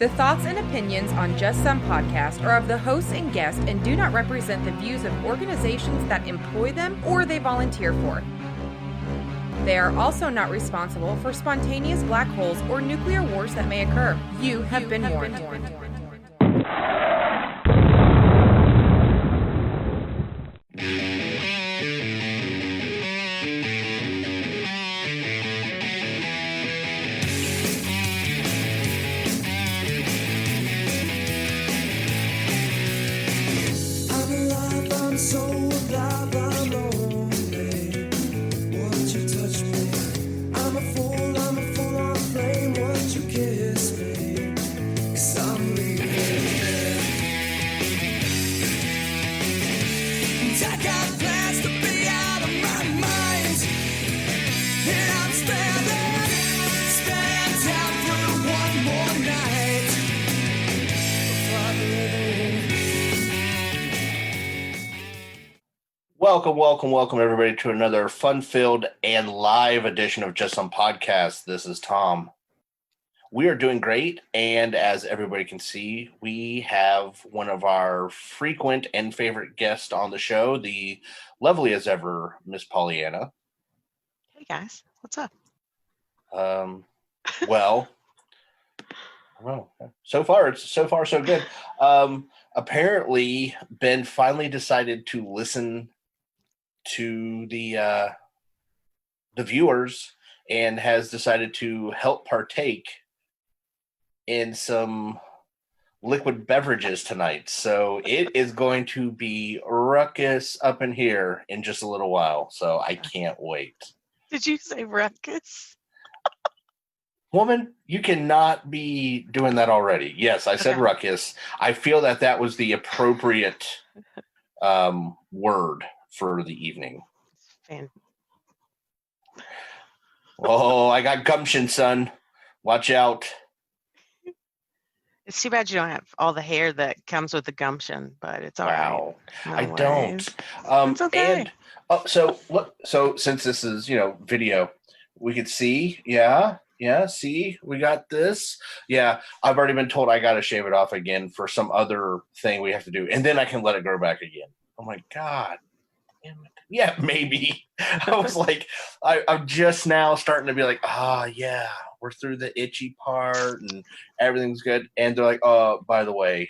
The thoughts and opinions on Just Some Podcast are of the hosts and guests and do not represent the views of organizations that employ them or they volunteer for. They are also not responsible for spontaneous black holes or nuclear wars that may occur. You have been warned. Welcome, everybody, to another fun-filled and live edition of Just Some Podcast. This is Tom. We are doing great, and as everybody can see, we have one of our frequent and favorite guests on the show, the lovely as ever, Miss PollyAnna. Hey guys, what's up? Well, so far so good. Apparently, Ben finally decided to listen to the viewers and has decided to help partake in some liquid beverages tonight. So it is going to be ruckus up in here in just a little while. So I can't wait. Did you say ruckus? Woman, you cannot be doing that already. Yes, I said ruckus. I feel that was the appropriate word for the evening. Oh, I got gumption, son. Watch out. It's too bad you don't have all the hair that comes with the gumption, but it's all right. No I worries. don't. It's okay. And so since this is, video, we could see, see, we got this. Yeah, I've already been told I got to shave it off again for some other thing we have to do, and then I can let it grow back again. Oh my God. Yeah, maybe. I was like, I'm just now starting to be like, yeah, we're through the itchy part and everything's good. And they're like, oh, by the way,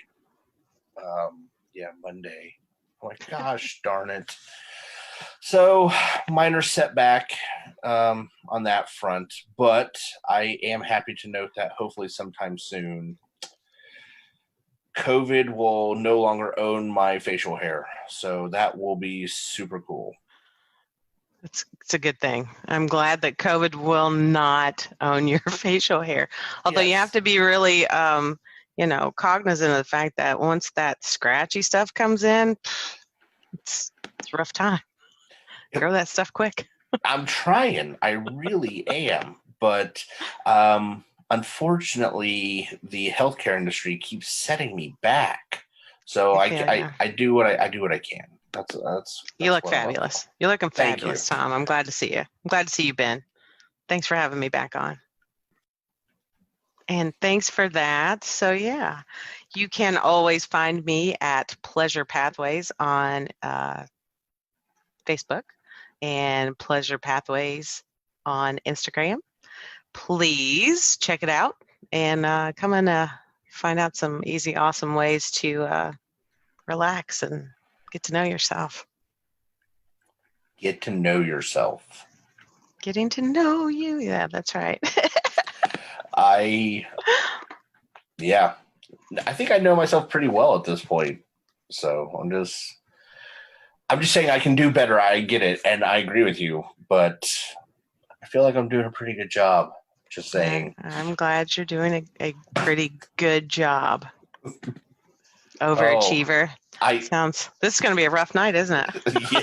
Monday. I'm like, gosh, darn it. So minor setback on that front, but I am happy to note that hopefully sometime soon, COVID will no longer own my facial hair. So that will be super cool. It's a good thing. I'm glad that COVID will not own your facial hair. Although You have to be really, cognizant of the fact that once that scratchy stuff comes in, it's a rough time. Grow that stuff quick. I'm trying. I really am. But unfortunately, the healthcare industry keeps setting me back. So I do what I can. That's you look fabulous. You're looking fabulous, Tom. I'm glad to see you. I'm glad to see you, Ben. Thanks for having me back on. And thanks for that. So yeah, you can always find me at Pleasure Pathways on Facebook and Pleasure Pathways on Instagram. Please check it out and come and find out some easy, awesome ways to relax and get to know yourself. Get to know yourself. Getting to know you. Yeah, that's right. I think I know myself pretty well at this point. So I'm just saying I can do better. I get it. And I agree with you, but I feel like I'm doing a pretty good job. Just saying. I'm glad you're doing a pretty good job. Overachiever. This is going to be a rough night, isn't it?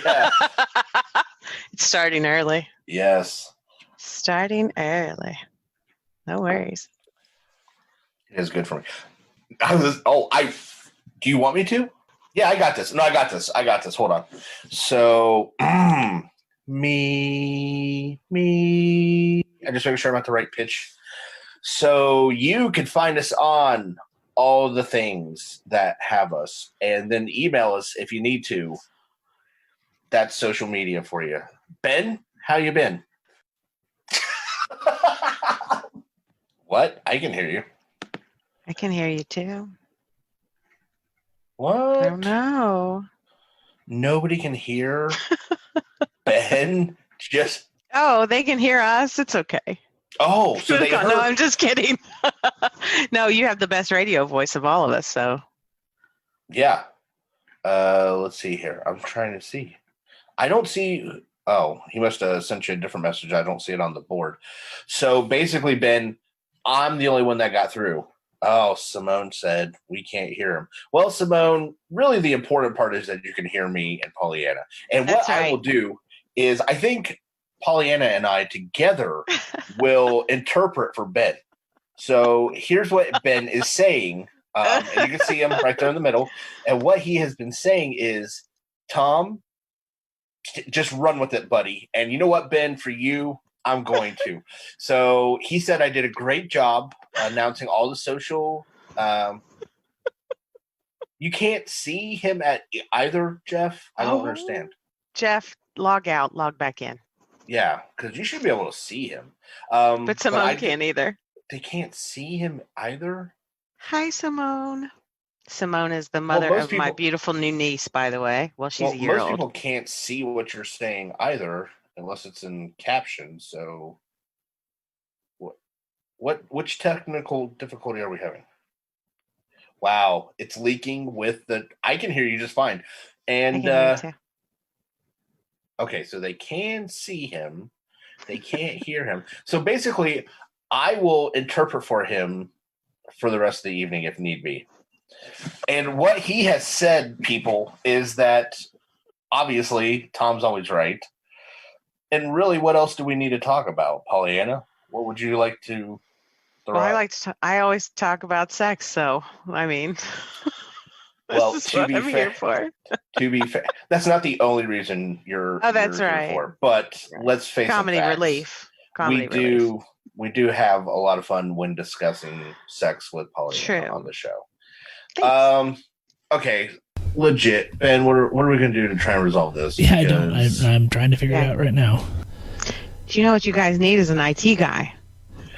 Yeah. It's starting early. Yes. Starting early. No worries. It is good for me. Do you want me to? Yeah, I got this. No, I got this. Hold on. So, me. I just making sure I'm at the right pitch. So you can find us on all the things that have us, and then email us if you need to. That's social media for you. Ben, how you been? What? I can hear you. I can hear you too. What? I don't know. Nobody can hear Ben. Just They can hear us. It's okay. oh, so they heard. No, I'm just kidding. No, you have the best radio voice of all of us. So Yeah. Let's see here. I'm trying to see. I don't see. Oh, he must have sent you a different message. I don't see it on the board. So basically, Ben, I'm the only one that got through. Oh, Simone said we can't hear him. Well, Simone, really the important part is that you can hear me and PollyAnna. And what I will do is I think PollyAnna and I together will interpret for Ben. So here's what Ben is saying. And you can see him right there in the middle. And what he has been saying is, Tom, just run with it, buddy. And you know what, Ben, for you, I'm going to. So he said I did a great job announcing all the social. You can't see him at either, Jeff. I don't understand. Jeff, log out, log back in. Yeah, because you should be able to see him. But Simone can't either. They can't see him either? Hi, Simone. Simone is the mother of my beautiful new niece, by the way. Well, she's a year old. Most people can't see what you're saying either, unless it's in captions. So, which technical difficulty are we having? Wow, it's leaking with the. I can hear you just fine, and I can hear you too. Okay, so they can see him, they can't hear him. So basically, I will interpret for him for the rest of the evening if need be. And what he has said, people, is that obviously Tom's always right. And really, what else do we need to talk about, PollyAnna? What would you like to throw out? I always talk about sex, so I mean, well, this is what I'm here for. To be fair, that's not the only reason you're. That's you're right. Here for. But let's face it, comedy relief. Comedy relief. We do have a lot of fun when discussing sex with PollyAnna on the show. Thanks. Okay, legit, Ben. What are we going to do to try and resolve this? Yeah, I don't. I'm trying to figure it out right now. Do you know what you guys need is an IT guy?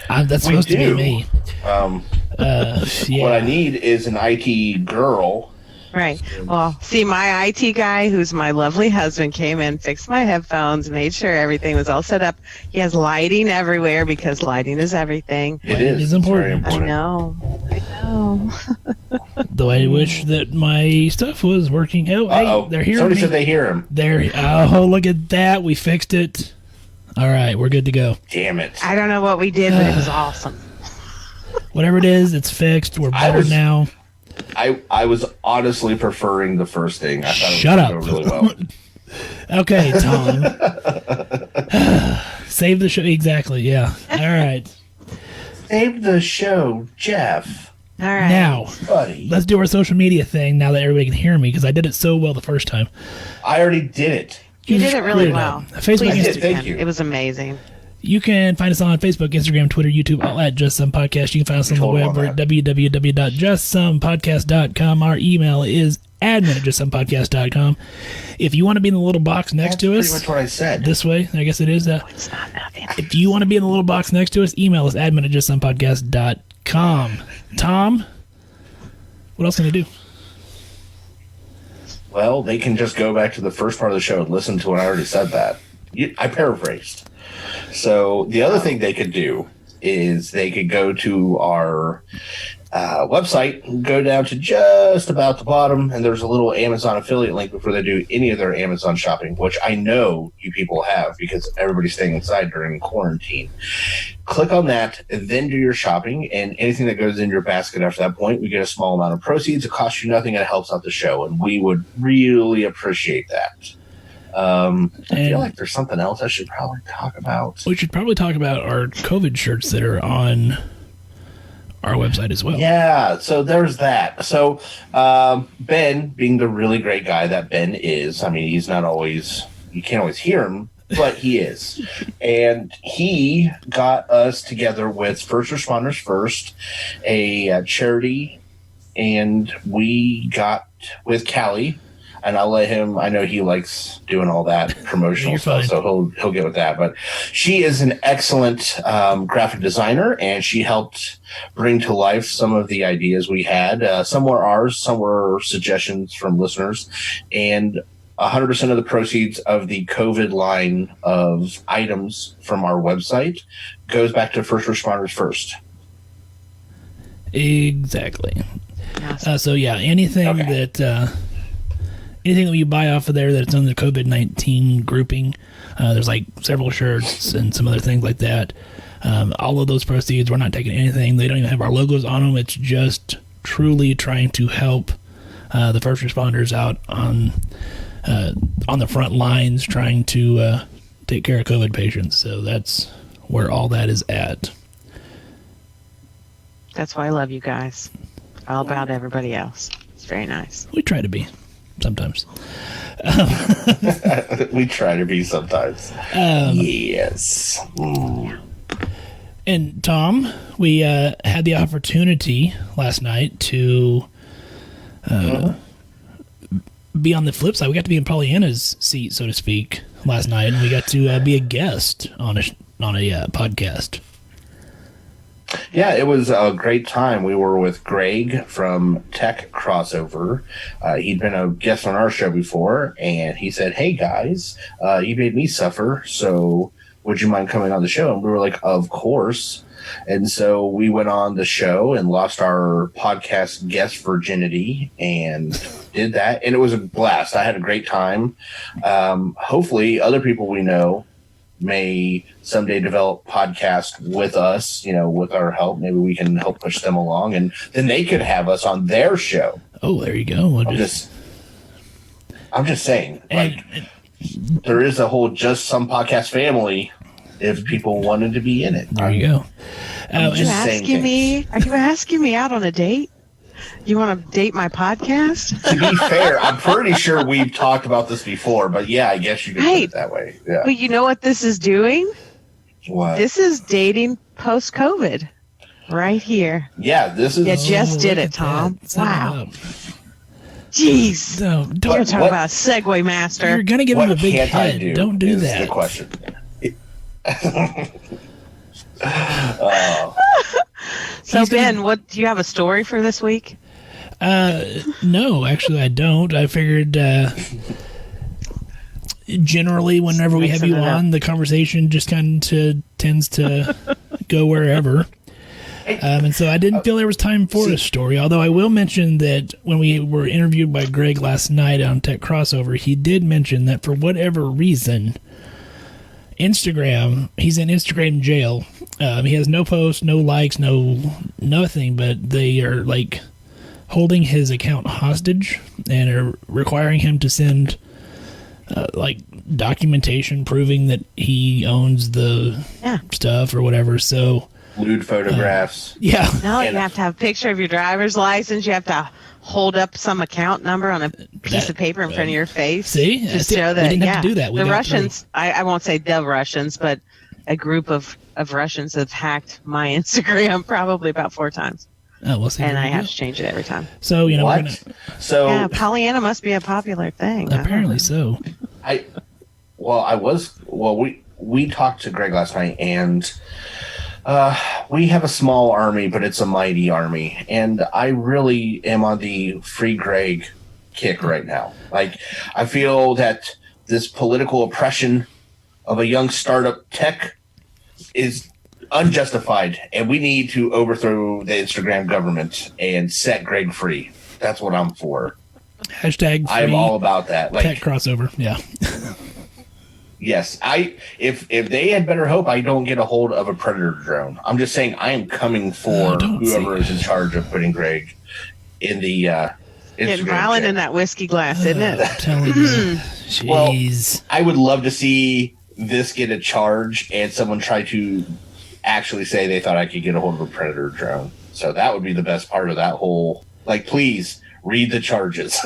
That's supposed to be me. Yeah. What I need is an IT girl. Right. Well, see, my IT guy, who's my lovely husband, came in, fixed my headphones, made sure everything was all set up. He has lighting everywhere because lighting is everything. It is important. I know. Though I wish that my stuff was working out. Hey, they're hearing Somebody me. said they hear him. Oh, look at that. We fixed it. All right, we're good to go. Damn it. I don't know what we did, but it was awesome. Whatever it is, it's fixed. We're better now. I was honestly preferring the first thing. I thought Shut it was up. really well. Okay, Tom. Save the show. Exactly, yeah. All right. Save the show, Jeff. All right. Now, buddy, let's do our social media thing now that everybody can hear me because I did it so well the first time. I already did it. You did it really well. Facebook, Please, thank you. It was amazing. You can find us on Facebook, Instagram, Twitter, YouTube, all at Just Some Podcast. You can find us on the web. We're at www.justsomepodcast.com. Our email is admin@justsomepodcast.com. If you want to be in the little box next to us, pretty much what I said. This way, I guess it is. It's not nothing. If you want to be in the little box next to us, email us admin@justsomepodcast.com. Tom, what else can they do? Well, they can just go back to the first part of the show and listen to when I already said that. I paraphrased. So the other thing they could do is they could go to our website, go down to just about the bottom, and there's a little Amazon affiliate link before they do any of their Amazon shopping, which I know you people have because everybody's staying inside during quarantine. Click on that and then do your shopping, and anything that goes in your basket after that point, we get a small amount of proceeds. It costs you nothing and it helps out the show, and we would really appreciate that. I feel like there's something else I should probably talk about. We should probably talk about our COVID shirts that are on our website as well. Yeah, so there's that. So Ben, being the really great guy that Ben is, I mean, he's not always, you can't always hear him but he is. And he got us together with First Responders First, a charity, and we got with Callie. And I'll let him. I know he likes doing all that promotional stuff, so he'll get with that. But she is an excellent graphic designer, and she helped bring to life some of the ideas we had. Some were ours, some were suggestions from listeners, and 100% of the proceeds of the COVID line of items from our website goes back to First Responders First. Exactly. So yeah, anything that you buy off of there that's in the COVID-19 grouping, there's like several shirts and some other things like that. All of those proceeds, we're not taking anything. They don't even have our logos on them. It's just truly trying to help the first responders out on the front lines, trying to take care of COVID patients. So that's where all that is at. That's why I love you guys. All about everybody else. It's very nice. We try to be. Sometimes. We try to be sometimes. Yes. And Tom, we had the opportunity last night to be on the flip side. We got to be in PollyAnna's seat, so to speak, last night, and we got to be a guest on a podcast. Yeah, it was a great time. We were with Greg from Tech Crossover. He'd been a guest on our show before, and he said, "Hey, guys, you made me suffer, so would you mind coming on the show?" And we were like, "Of course." And so we went on the show and lost our podcast guest virginity and did that, and it was a blast. I had a great time. Hopefully, other people we know may someday develop podcast with us, with our help. Maybe we can help push them along, and then they could have us on their show. Oh, there you go. I'm just saying, there is a whole Just Some Podcast family if people wanted to be in it. There you go. Are you asking me out on a date? You want to date my podcast? To be fair, I'm pretty sure we've talked about this before, but yeah, I guess you could put it that way. Yeah. But you know what this is doing? What? This is dating post-COVID right here. Yeah, this is... You just did it, Tom. Wow. Jeez. No, don't talk about a segue master. You're going to give him a big head. Don't do that. The question. So, Ben, what do you have a story for this week? No, actually, I don't. I figured generally, whenever we have you on, the conversation just kind of tends to go wherever. And so I didn't feel there was time for a story, although I will mention that when we were interviewed by Greg last night on Tech Crossover, he did mention that for whatever reason, Instagram, he's in Instagram jail. He has no posts, no likes, nothing, but they are like holding his account hostage and are requiring him to send like documentation proving that he owns the stuff or whatever. So lewd photographs. Yeah. No, you have to have a picture of your driver's license. You have to hold up some account number on a piece of paper in front of your face. See? To show that, we didn't have to do that. The Russians, I won't say the Russians, but a group of Russians have hacked my Instagram probably about 4 times. Oh, we'll see. And I have to change it every time. So, what? Yeah, PollyAnna must be a popular thing. Apparently so. We talked to Greg last night, and we have a small army, but it's a mighty army. And I really am on the free Greg kick right now. Like, I feel that this political oppression of a young startup tech is unjustified, and we need to overthrow the Instagram government and set Greg free. That's what I'm for. Hashtag free I'm all about that. Tech Crossover. Yeah. Yes, if they had better hope I don't get a hold of a predator drone. I'm just saying I am coming for whoever is in charge of putting Greg in the Instagram getting violent in that whiskey glass, isn't it? I'm telling you. Jeez. Well, I would love to see this get a charge and someone try to actually say they thought I could get a hold of a predator drone. So that would be the best part of that whole, like, please read the charges.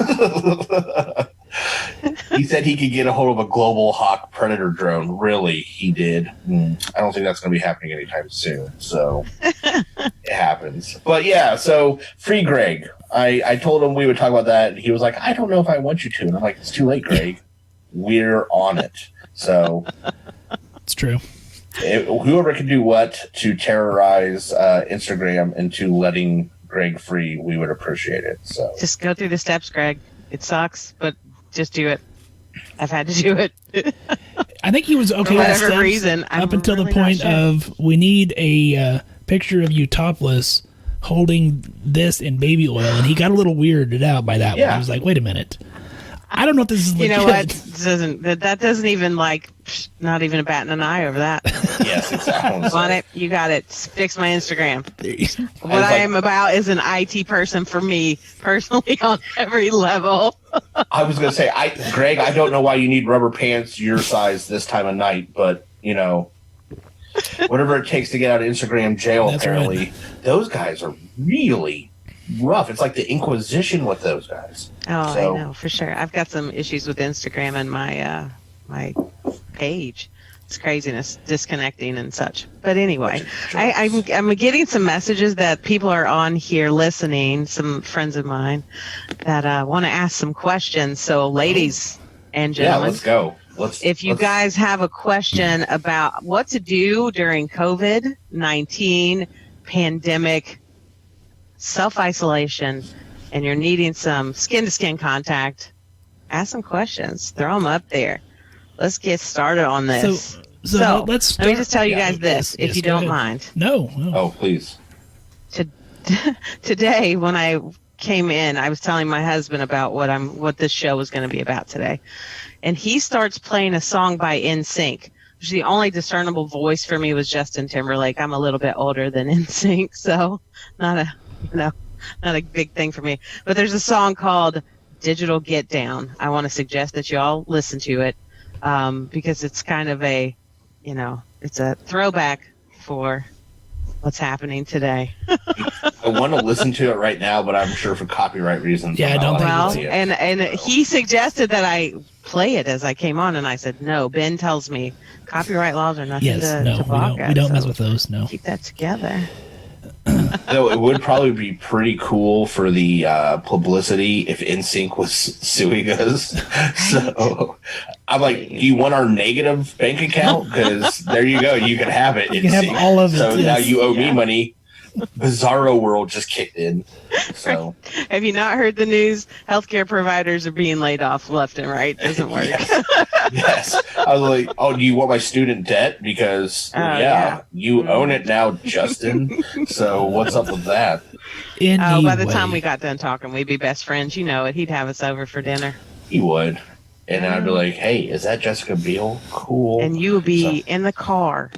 He said he could get a hold of a Global Hawk Predator drone. Really, he did. I don't think that's going to be happening anytime soon. So it happens. But yeah, so free Greg. I told him we would talk about that. And he was like, I don't know if I want you to. And I'm like, it's too late, Greg. We're on it. So it's true. Whoever can do what to terrorize Instagram into letting Greg free, we would appreciate it. So just go through the steps, Greg. It sucks, but just do it. I've had to do it. I think he was okay for with whatever steps reason. up until the point of we need a picture of you topless holding this in baby oil, and he got a little weirded out by that one. He was like, "Wait a minute, I don't know if this is legit." You know what? That doesn't even not even a bat in an eye over that. Yes, exactly. On it, you got it. Fix my Instagram. What I am about is an IT person for me personally on every level. I was going to say, Greg, I don't know why you need rubber pants your size this time of night, but whatever it takes to get out of Instagram jail. That's apparently right. Those guys are really rough. It's like the Inquisition with those guys. Oh, so, I know for sure. I've got some issues with Instagram and my my page. It's craziness, disconnecting and such. But anyway, I'm getting some messages that people are on here listening, some friends of mine that want to ask some questions. So ladies and gentlemen, let's go. If you guys have a question about what to do during COVID-19 pandemic, self-isolation, and you're needing some skin-to-skin contact, ask some questions. Throw them up there. Let's get started on this. So let me just tell you guys this, if you don't mind. No. Oh, please. Today, when I came in, I was telling my husband about what this show was going to be about today. And he starts playing a song by NSYNC. The only discernible voice for me was Justin Timberlake. I'm a little bit older than NSYNC, so not a big thing for me. But there's a song called Digital Get Down. I want to suggest that you all listen to it because it's kind of it's a throwback for what's happening today. I want to listen to it right now, but I'm sure for copyright reasons. Yeah, I don't think and he suggested that I play it as I came on, and I said no. Ben tells me copyright laws are nothing to balk at. We don't mess with those. No, keep that together. Though it would probably be pretty cool for the publicity if NSYNC was suing us. So I'm like, do you want our negative bank account? Because there you go. You can have it. You can have all of it. So now you owe me money. Bizarro world just kicked in. So have you not heard the news? Healthcare providers are being laid off left and right. Doesn't work. Yes. I was like, oh, do you want my student debt? Because you own it now, Justin. So what's up with that? By the time we got done talking, we'd be best friends. You know it. He'd have us over for dinner. He would. And I'd be like, hey, is that Jessica Biel? Cool. And you would be in the car.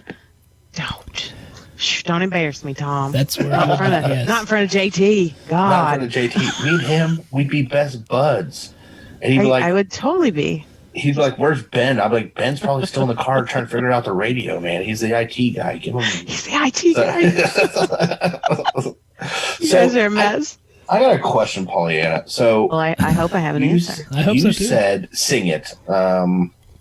Don't embarrass me, Tom. That's where not in front of JT. God. Not in front of JT. Me and him, we'd be best buds. And he'd be like, I would totally be. He's like, where's Ben? I'm like, Ben's probably still in the car trying to figure out the radio, man. He's the IT guy. Give him. He's the IT guy. You guys are a mess. I got a question, PollyAnna. So, well, I hope I have an answer. I hope so too. You said sing it.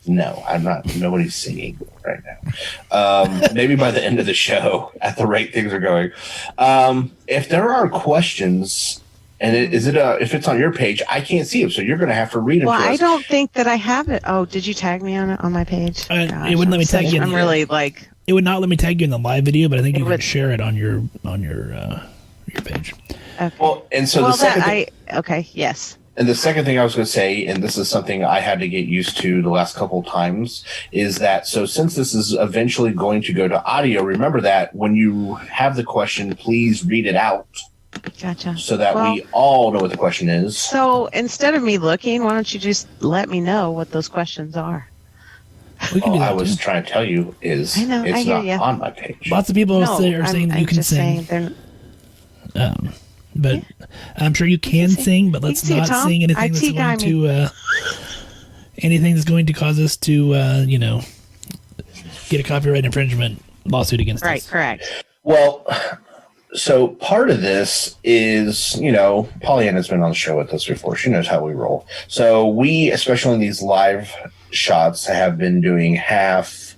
No, I'm not. Nobody's singing right now. Maybe by the end of the show, at the rate things are going. If there are questions, and if it's on your page, I can't see them, so you're going to have to read them. Well, I don't think that I have it. Oh, did you tag me on my page? It wouldn't let me tag you. I'm really like. It would not let me tag you in the live video, but I think you can share it on your page. Okay. Well, and so the second thing, okay, yes. And the second thing I was going to say, and this is something I had to get used to the last couple of times, is that since this is eventually going to go to audio, remember that when you have the question, please read it out. Gotcha. So that we all know what the question is. So instead of me looking, why don't you just let me know what those questions are? All I was trying to tell you is it's not on my page. Lots of people are saying you can sing. But I'm sure you can sing, but let's not sing anything that's going to cause us to, get a copyright infringement lawsuit against us. Right, correct. Well, So part of this is, PollyAnna's been on the show with us before. She knows how we roll. So we, especially in these live shots, have been doing half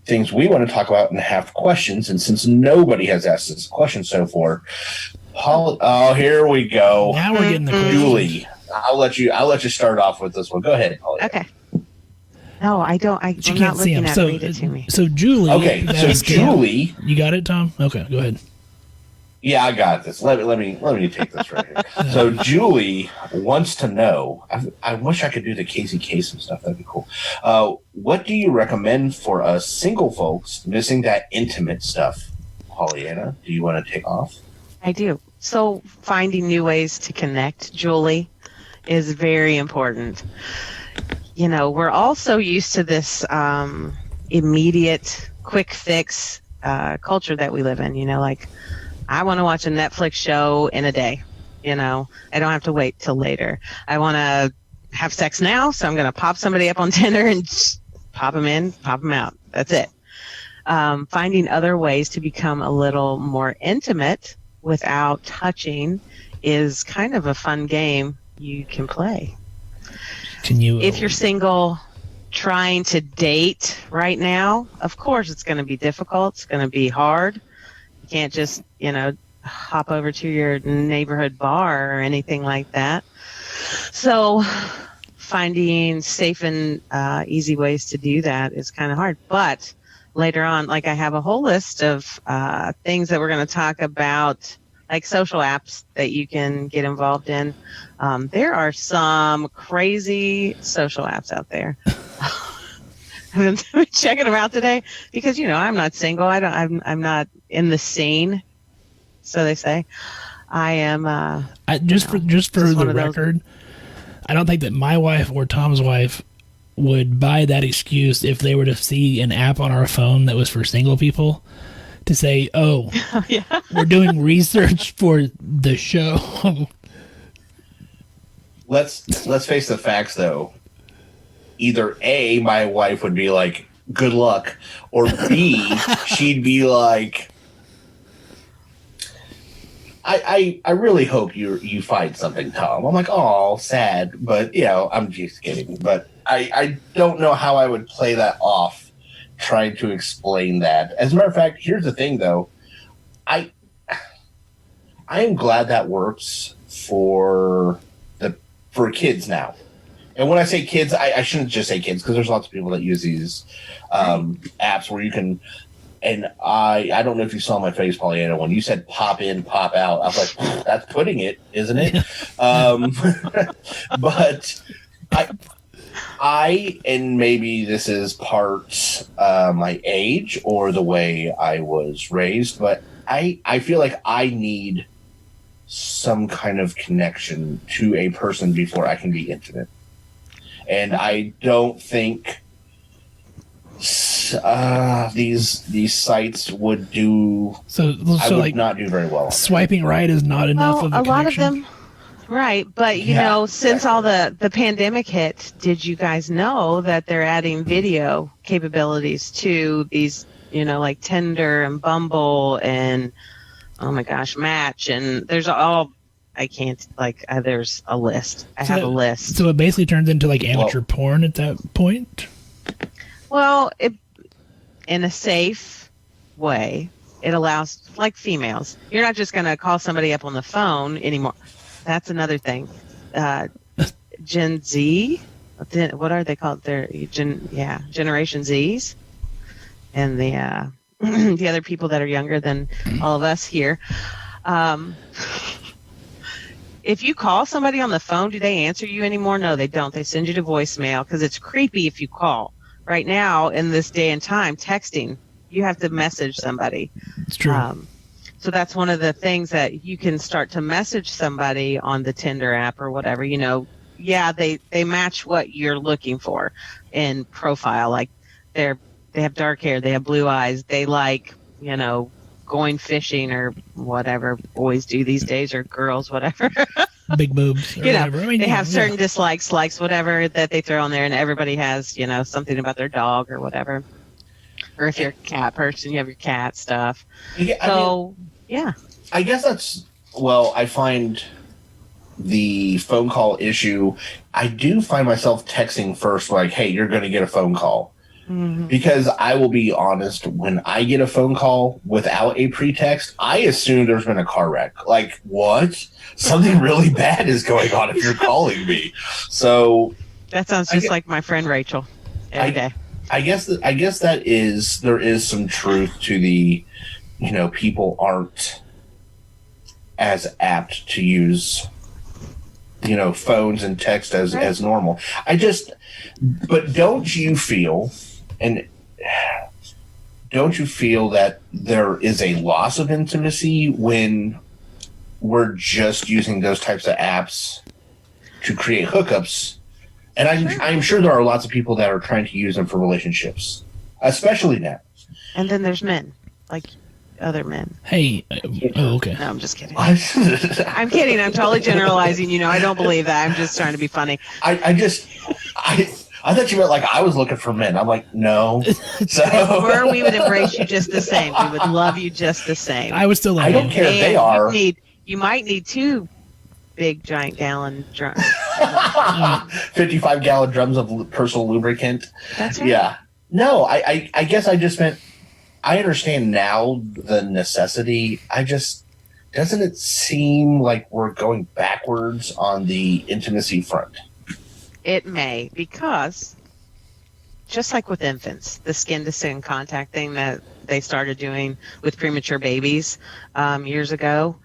things we want to talk about and half questions. And since nobody has asked us a question so far, here we go. Now we're getting the questions. Julie, I'll let you start off with this one. Go ahead, Polly. Okay. No, I don't. I'm not looking at it. Read it to me. So Julie. Okay, so Julie. You got it, Tom? Okay, go ahead. Yeah, I got this. Let me take this right here. So Julie wants to know. I wish I could do the Casey Kasem stuff. That'd be cool. What do you recommend for us single folks missing that intimate stuff? PollyAnna, do you want to take off? I do. So finding new ways to connect, Julie, is very important. We're all so used to this immediate, quick fix culture that we live in. Like, I want to watch a Netflix show in a day. I don't have to wait till later. I want to have sex now, so I'm going to pop somebody up on Tinder and just pop them in, pop them out. That's it. Finding other ways to become a little more intimate without touching is kind of a fun game you can play. If you're single, trying to date right now, of course it's going to be difficult. It's going to be hard. You can't just, hop over to your neighborhood bar or anything like that. So finding safe and easy ways to do that is kind of hard. But later on, like, I have a whole list of things that we're going to talk about, like social apps that you can get involved in. There are some crazy social apps out there. I've been checking them out today because, I'm not single. I'm not in the scene, so they say. I am. Just for the record, I don't think that my wife or Tom's wife would buy that excuse if they were to see an app on our phone that was for single people to say, "Oh, yeah. We're doing research for the show." Let's face the facts, though. Either A, my wife would be like, "Good luck," or B, she'd be like, I really hope you find something, Tom. I'm like, oh, sad, but I'm just kidding. But I don't know how I would play that off, trying to explain that. As a matter of fact, here's the thing, though. I am glad that works for kids now. And when I say kids, I shouldn't just say kids, because there's lots of people that use these apps where you can. And I don't know if you saw my face, PollyAnna, when you said pop in, pop out. I was like, that's putting it, isn't it? But I, and maybe this is part my age or the way I was raised, but I feel like I need some kind of connection to a person before I can be intimate. And I don't think these sites would do. I would like, not do very well. Swiping right is not enough of a connection. Lot of them, right? But since all the pandemic hit, did you guys know that they're adding video capabilities to these? Like Tinder and Bumble and oh my gosh, Match, and there's all. I can't, there's a list. I have a list. So it basically turns into like amateur porn at that point? Well, in a safe way, it allows, like females, you're not just going to call somebody up on the phone anymore. That's another thing. Gen Z, what are they called? They're Generation Zs. And the the other people that are younger than all of us here. If you call somebody on the phone, do they answer you anymore? No, they don't. They send you to voicemail because it's creepy if you call. Right now, in this day and time, texting, you have to message somebody. It's true. So that's one of the things that you can start to message somebody on the Tinder app or whatever. They match what you're looking for in profile. Like they have dark hair, they have blue eyes, they like, going fishing or whatever boys do these days, or girls, whatever. Big boobs. Whatever. They have certain dislikes, likes, whatever that they throw on there, and everybody has, something about their dog or whatever. Or if you're a cat person, you have your cat stuff. Yeah, Yeah. I guess I find the phone call issue, I do find myself texting first, like, hey, you're going to get a phone call. Mm-hmm. Because I will be honest, when I get a phone call without a pretext, I assume there's been a car wreck. Like, what? Something really bad is going on if you're calling me. So that sounds just like my friend Rachel every day. I guess there is some truth to the, people aren't as apt to use, phones and text as normal. But don't you feel that there is a loss of intimacy when we're just using those types of apps to create hookups? And I'm sure there are lots of people that are trying to use them for relationships, especially now. And then there's men, like other men. Hey, okay. No, I'm just kidding. I'm kidding. I'm totally generalizing. I don't believe that. I'm just trying to be funny. I thought you meant like I was looking for men. I'm like, no. So or we would embrace you just the same. We would love you just the same. I would still love you. I don't care if they are. You might need 2 big giant gallon drums. 55-gallon drums of personal lubricant. That's right. Yeah. No, I guess I just meant I understand now the necessity. Doesn't it seem like we're going backwards on the intimacy front? It may, because just like with infants, the skin-to-skin contact thing that they started doing with premature babies years ago,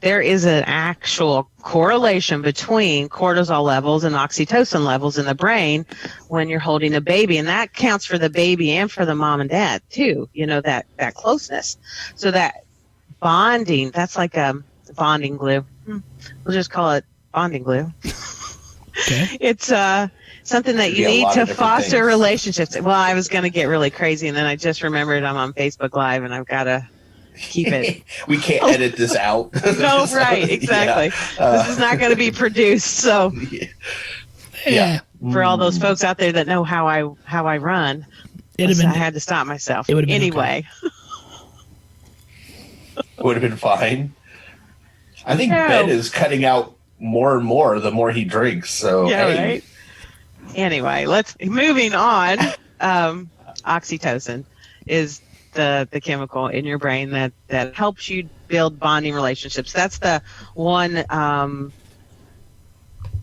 there is an actual correlation between cortisol levels and oxytocin levels in the brain when you're holding a baby. And that counts for the baby and for the mom and dad, too, that closeness. So that bonding, that's like a bonding glue. We'll just call it bonding glue. Okay. It's something that you need to foster relationships. Well, I was going to get really crazy, and then I just remembered I'm on Facebook Live, and I've got to keep it. We can't edit this out. No, right, exactly. This is not going to be produced. So, for all those folks out there that know how I run, I had to stop myself. It would have been anyway. Would have been fine. I think Ben is cutting out more and more the more he drinks. So right. Anyway, moving on. Oxytocin is the chemical in your brain that helps you build bonding relationships. That's the one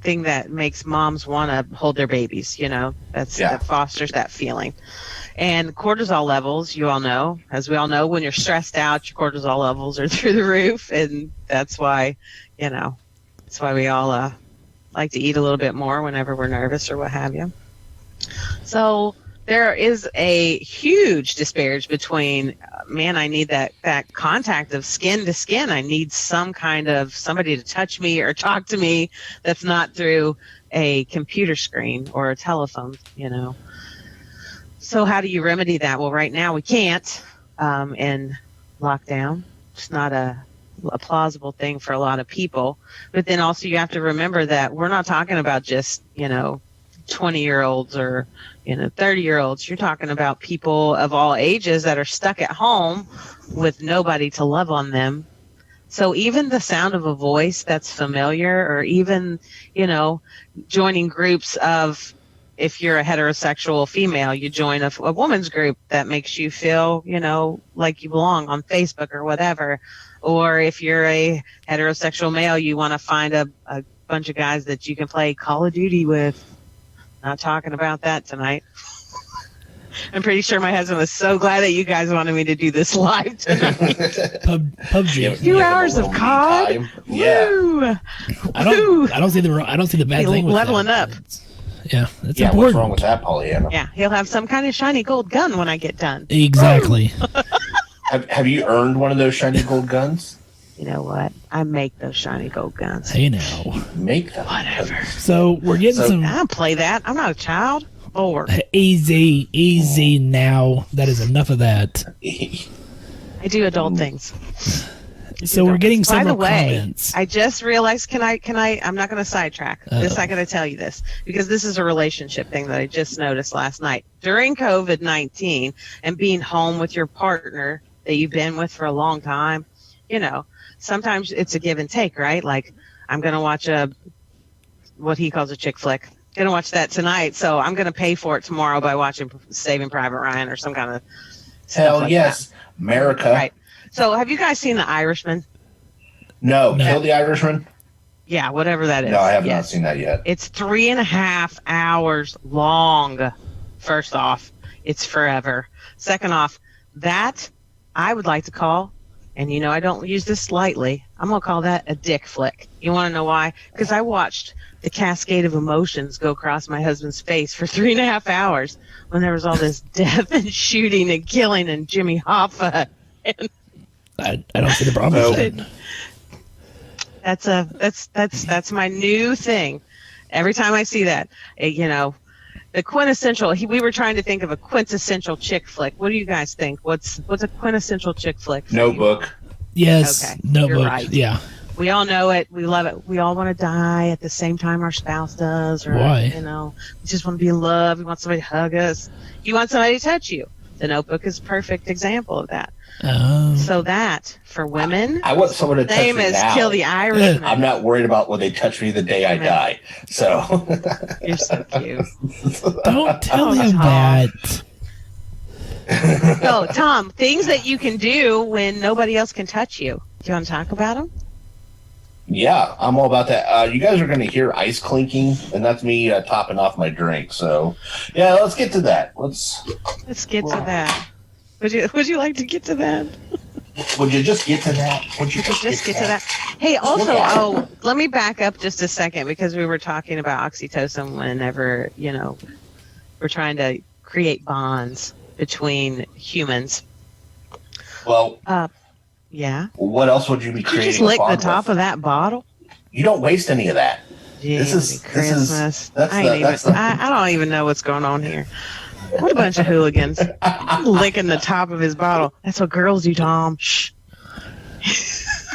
thing that makes moms want to hold their babies. That fosters that feeling. And cortisol levels, you all know, as we all know, when you're stressed out, your cortisol levels are through the roof, and that's why we all like to eat a little bit more whenever we're nervous or what have you. So there is a huge disparage between, I need that contact of skin to skin. I need some kind of somebody to touch me or talk to me that's not through a computer screen or a telephone, So how do you remedy that? Well, right now we can't in lockdown. It's not a plausible thing for a lot of people. But then also you have to remember that we're not talking about just, 20-year-olds or, 30-year-olds. You're talking about people of all ages that are stuck at home with nobody to love on them. So even the sound of a voice that's familiar, or even, joining groups of, if you're a heterosexual female, you join a woman's group that makes you feel, like you belong on Facebook or whatever. Or if you're a heterosexual male, you want to find a bunch of guys that you can play Call of Duty with. Not talking about that tonight. I'm pretty sure my husband was so glad that you guys wanted me to do this live tonight. PUBG. 2 hours of COD. Yeah. Woo. I don't see the bad thing with leveling that. up. That's important. What's wrong with that, PollyAnna? Yeah, he'll have some kind of shiny gold gun when I get done. Exactly. Have you earned one of those shiny gold guns? You know what? I make those shiny gold guns. Hey now. Make them. Whatever. So we're getting some. I don't play that. I'm not a child. Or Easy now. That is enough of that. I do adult things. So we're getting several comments. By the way, I just realized, can I, I'm not going to sidetrack. This, I got to tell you this, because this is a relationship thing that I just noticed last night. During COVID-19 and being home with your partner that you've been with for a long time, sometimes it's a give and take, right? Like, I'm going to watch what he calls a chick flick. Going to watch that tonight, so I'm going to pay for it tomorrow by watching Saving Private Ryan or some kind of Hell like yes. that. America. Right. So have you guys seen The Irishman? No. Kill the Irishman? Yeah, whatever that is. No, I have not seen that yet. It's 3.5 hours long. First off, it's forever. Second off, that I would like to call, and I don't use this lightly, I'm going to call that a dick flick. You want to know why? Because I watched the cascade of emotions go across my husband's face for 3.5 hours when there was all this death and shooting and killing and Jimmy Hoffa. I don't see the problem with that. That's my new thing. Every time I see that, the quintessential. We were trying to think of a quintessential chick flick. What do you guys think? What's a quintessential chick flick? Notebook. Yes, okay. Notebook. You're right. Yeah. We all know it. We love it. We all want to die at the same time our spouse does. Or, why? We just want to be in love. We want somebody to hug us. You want somebody to touch you. The Notebook is a perfect example of that. So that, for women, I want someone to touch me same as now. Kill the Irishman. I'm not worried about when they touch me the day I die. So You're so cute. Don't tell him that. So, Tom, things that you can do when nobody else can touch you. Do you want to talk about them? Yeah, I'm all about that. You guys are going to hear ice clinking, and that's me topping off my drink. So, yeah, let's get to that. Let's get to that. Would you like to get to that? Would you just get to that? Would you just get to that? Hey, also, let me back up just a second because we were talking about oxytocin whenever, we're trying to create bonds between humans. Well, yeah. What else would you be Did creating? You just lick the with? top of that bottle? You don't waste any of that. Christmas. I don't even know what's going on here. What a bunch of hooligans. Licking the top of his bottle. That's what girls do, Tom. Shh.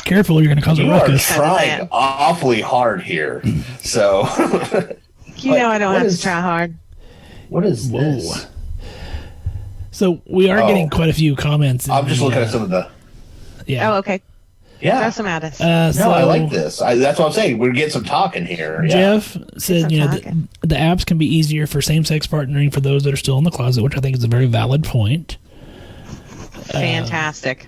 Careful, you're going to cause a ruckus. You are trying awfully hard here. So. I don't have to try hard. What is this? So we are getting quite a few comments. I'm just looking at some of the. Yeah. Oh, okay. Yeah. Throw some at us. No, I like this. That's what I'm saying. We're getting some talking here. Yeah. Jeff said, the apps can be easier for same-sex partnering for those that are still in the closet, which I think is a very valid point. Fantastic.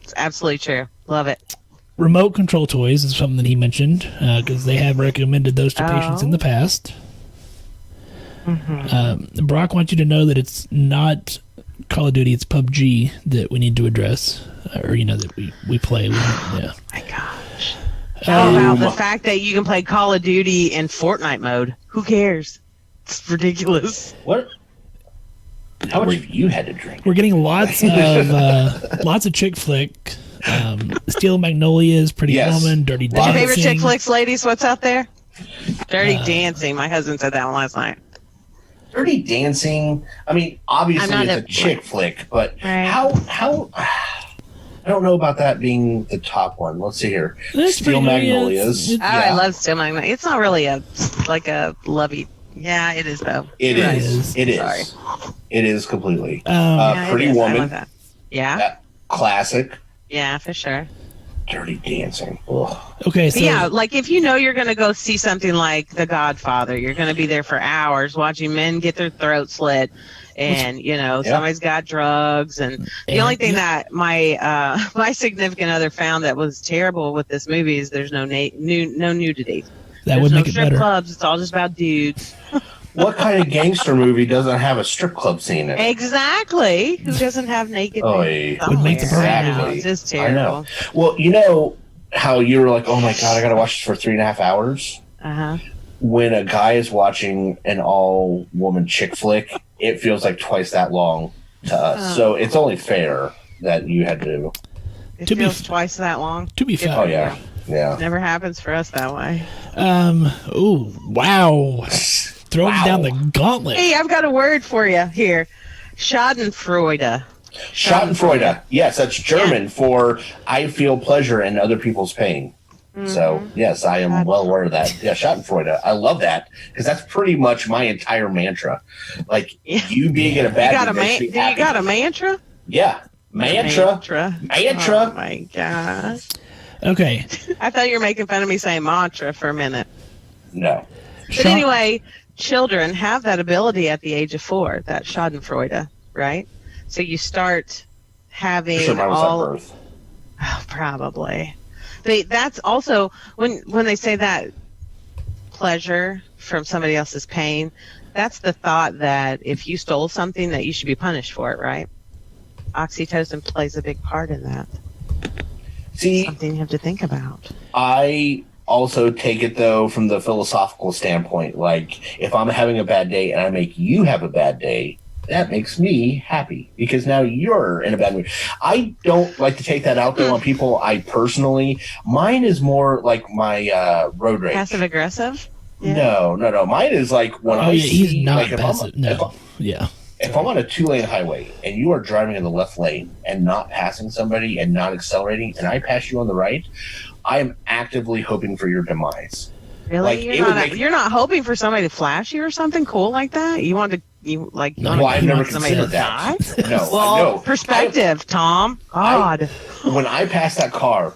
It's absolutely true. Love it. Remote control toys is something that he mentioned because they have recommended those to patients in the past. Mm-hmm. Brock wants you to know that it's not Call of Duty, it's PUBG that we need to address, or that we play. Yeah. My gosh. How about the fact that you can play Call of Duty in Fortnite mode? Who cares? It's ridiculous. What? How much have you had to drink? We're getting lots of chick flick. Steel Magnolias, Pretty Woman, Dirty Dancing. What's your favorite chick flicks, ladies? What's out there? Dirty Dancing. My husband said that one last night. Dirty Dancing. I mean, obviously it's a chick flick, but how? I don't know about that being the top one. Let's see here. Steel Magnolias. I love Steel Magnolias. It's not really a lovey. Yeah, it is though. It is. It is. Sorry. It is completely. Pretty Woman. I love that. Yeah. Classic. Yeah, for sure. Dirty Dancing. Ugh. Okay, so yeah, like if you're going to go see something like The Godfather, you're going to be there for hours watching men get their throats slit, and somebody's got drugs, and the only thing that my significant other found that was terrible with this movie is there's no nudity. That would make it strip better. Clubs. It's all just about dudes. What kind of gangster movie doesn't have a strip club scene in it? Exactly. Who doesn't have naked? Would make the exactly. It's just terrible. I know. Well, how you were like, oh my god, I got to watch this for 3.5 hours. When a guy is watching an all-woman chick flick, it feels like twice that long to us. So it's only fair that you had to. It feels twice that long. To be fair. Oh yeah. Yeah. Never happens for us that way. Oh wow. Throwing down the gauntlet. Hey, I've got a word for you here. Schadenfreude. Schadenfreude. Yes, that's German for I feel pleasure in other people's pain. Mm-hmm. So, yes, I am well aware of that. Yeah, Schadenfreude. I love that because that's pretty much my entire mantra. Like, you being in a bad mood makes me happy. You got a mantra? Yeah. Mantra. Oh my gosh. Okay. I thought you were making fun of me saying mantra for a minute. No. But anyway, children have that ability at the age of 4, that Schadenfreude, right? So you start having Sure, mine was at birth. Oh, probably. That's also when they say that pleasure from somebody else's pain, that's the thought that if you stole something that you should be punished for it, right? Oxytocin plays a big part in that. See, something you have to think about. I also take it, though, from the philosophical standpoint. Like, if I'm having a bad day and I make you have a bad day, that makes me happy because now you're in a bad mood. I don't like to take that out, though, on people. Mine is more like my road rage. Passive aggressive? Yeah. No. Mine is like when I see, he's not like, passive. If I'm on a 2-lane highway and you are driving in the left lane and not passing somebody and not accelerating, and I pass you on the right, I am actively hoping for your demise. Really? Like, you're not hoping for somebody to flash you or something cool like that? You want to Well, I've never considered that. No. Well, no. perspective, Tom. God. When I pass that car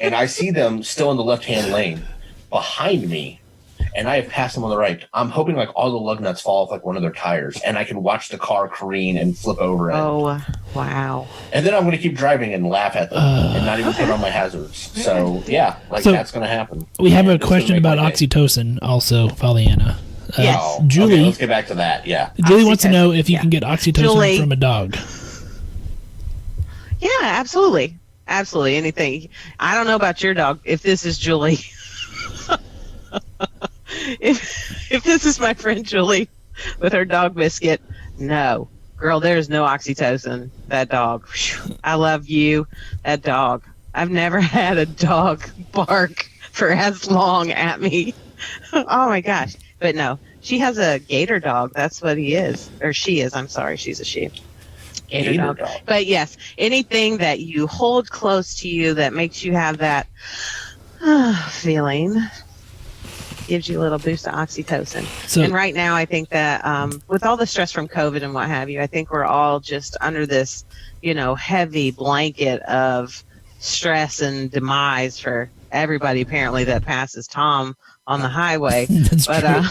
and I see them still in the left-hand lane behind me, and I have passed them on the right, I'm hoping like all the lug nuts fall off like one of their tires, and I can watch the car careen and flip over. Oh, wow. And then I'm going to keep driving and laugh at them and not even put on my hazards. So, yeah, that's going to happen. We have a question about oxytocin also, PollyAnna. Yes. Julie, okay, let's get back to that. Yeah. Julie wants to know if you can get oxytocin from a dog. Yeah, absolutely. Absolutely. Anything. I don't know about your dog. If this is Julie, if this is my friend Julie with her dog Biscuit, no. Girl, there's no oxytocin. That dog. Whew, I love you. That dog. I've never had a dog bark for as long at me. Oh, my gosh. But no, she has a gator dog. That's what he is. Or she is. I'm sorry. She's a she. Gator dog. But yes, anything that you hold close to you that makes you have that feeling gives you a little boost of oxytocin. And right now, I think that with all the stress from COVID and what have you, I think we're all just under this, heavy blanket of stress and demise for everybody apparently that passes Tom on the highway. But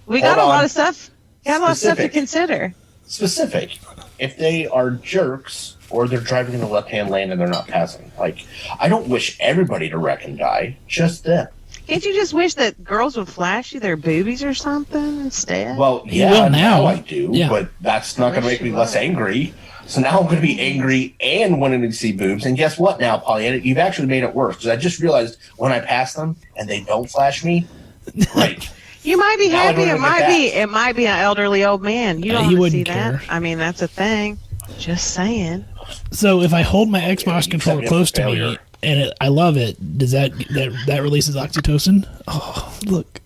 we got a lot of stuff. Got a lot of stuff to consider. Specific. If they are jerks or they're driving in the left-hand lane and they're not passing, like, I don't wish everybody to wreck and die, just them. Can't you just wish that girls would flash you their boobies or something instead? Well, yeah, now I do, but that's not going to make me less angry. So now I'm going to be angry and wanting to see boobs. And guess what now, PollyAnna? You've actually made it worse. Because I just realized when I pass them and they don't flash me, right. You might be happy. It might be an elderly old man. You don't want to see that. I mean, that's a thing. Just saying. So if I hold my Xbox controller close to me and I love it, does that releases oxytocin? Oh, look.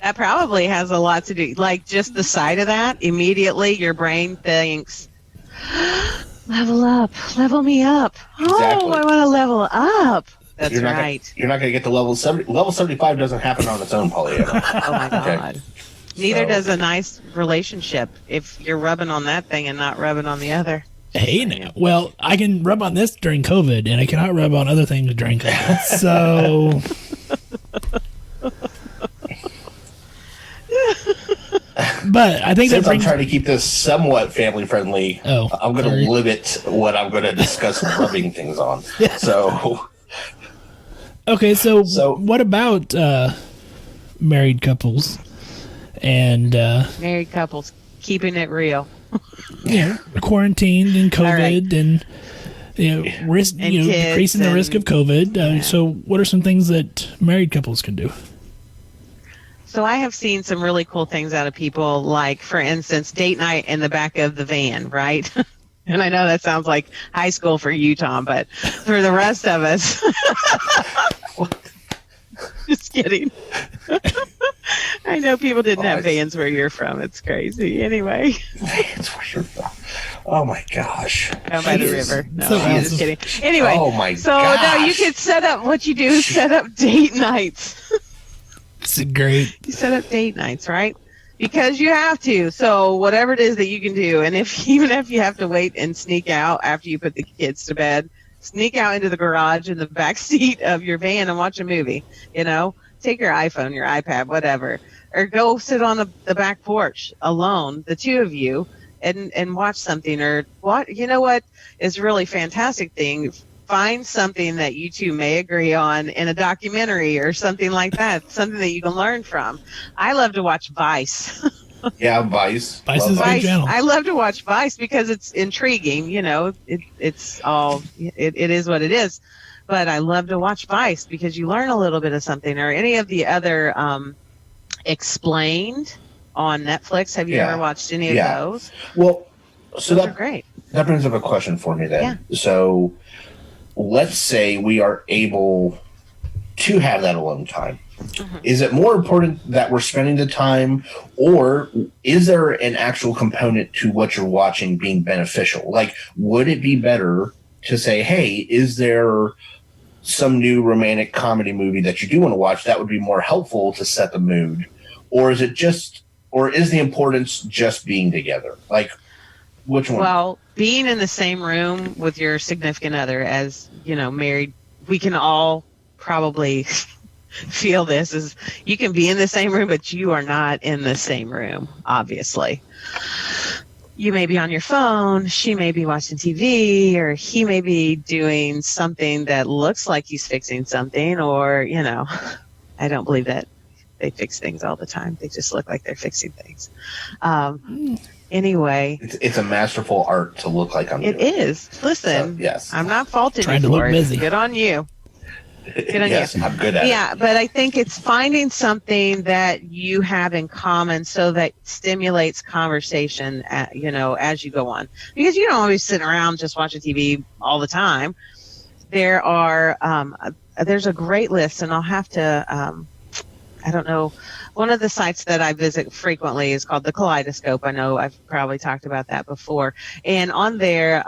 That probably has a lot to do. Like just the sight of that, immediately your brain thinks, level up, level me up. Exactly. Oh, I want to level up. That's right. You're not going to get to level 70. Level 75 doesn't happen on its own, PollyAnna. Oh, my God. Okay. Neither does a nice relationship if you're rubbing on that thing and not rubbing on the other. Hey, now. Well, I can rub on this during COVID, and I cannot rub on other things during COVID. So... But I think since I'm trying to keep this somewhat family friendly, I'm going to limit what I'm going to discuss rubbing things on. Yeah. So... Okay, so what about married couples and married couples keeping it real? Quarantined and COVID and risk, decreasing the risk of COVID. So, what are some things that married couples can do? So, I have seen some really cool things out of people, like, for instance, date night in the back of the van, right? And I know that sounds like high school for you, Tom, but for the rest of us, just kidding. I know people didn't have vans where you're from. It's crazy. Anyway. Vans where you're from. Oh, my gosh. Down by the river. No, I'm just kidding. Anyway. Oh, my gosh. So now you could set up, what you do is set up date nights. It's great. You set up date nights, right? because you have to. So whatever it is that you can do, and even if you have to wait and sneak out after you put the kids to bed, sneak out into the garage in the back seat of your van and watch a movie. Take your iPhone, your iPad, whatever, or go sit on the back porch alone, the two of you, and watch something. Or what is a really fantastic thing. Find something that you two may agree on in a documentary or something like that, something that you can learn from. I love to watch Vice. Yeah, Vice. Vice is a good channel. I love to watch Vice because it's intriguing. It is what it is. But I love to watch Vice because you learn a little bit of something. Or any of the other Explained on Netflix. Have you ever watched any of those? Well, so those are great. That brings up a question for me then. Yeah. So let's say we are able to have that alone time. Mm-hmm. Is it more important that we're spending the time, or is there an actual component to what you're watching being beneficial? Like, would it be better to say, hey, is there some new romantic comedy movie that you do want to watch that would be more helpful to set the mood? Or is the importance just being together? Like, which one? Well, being in the same room with your significant other, as married, we can all probably feel this, is you can be in the same room, but you are not in the same room, obviously. You may be on your phone, she may be watching TV, or he may be doing something that looks like he's fixing something, or, I don't believe that they fix things all the time. They just look like they're fixing things. Anyway. It's a masterful art to look like I'm doing. It is. Listen, so, yes. I'm not faulting Trying you to for look it. busy. Good on you. Yes, I'm good at it. Yeah, but I think it's finding something that you have in common so that stimulates conversation, as you go on. Because you don't always sit around just watching TV all the time. There's a great list, and I'll have to, I don't know, one of the sites that I visit frequently is called the Kaleidoscope. I know I've probably talked about that before. And on there,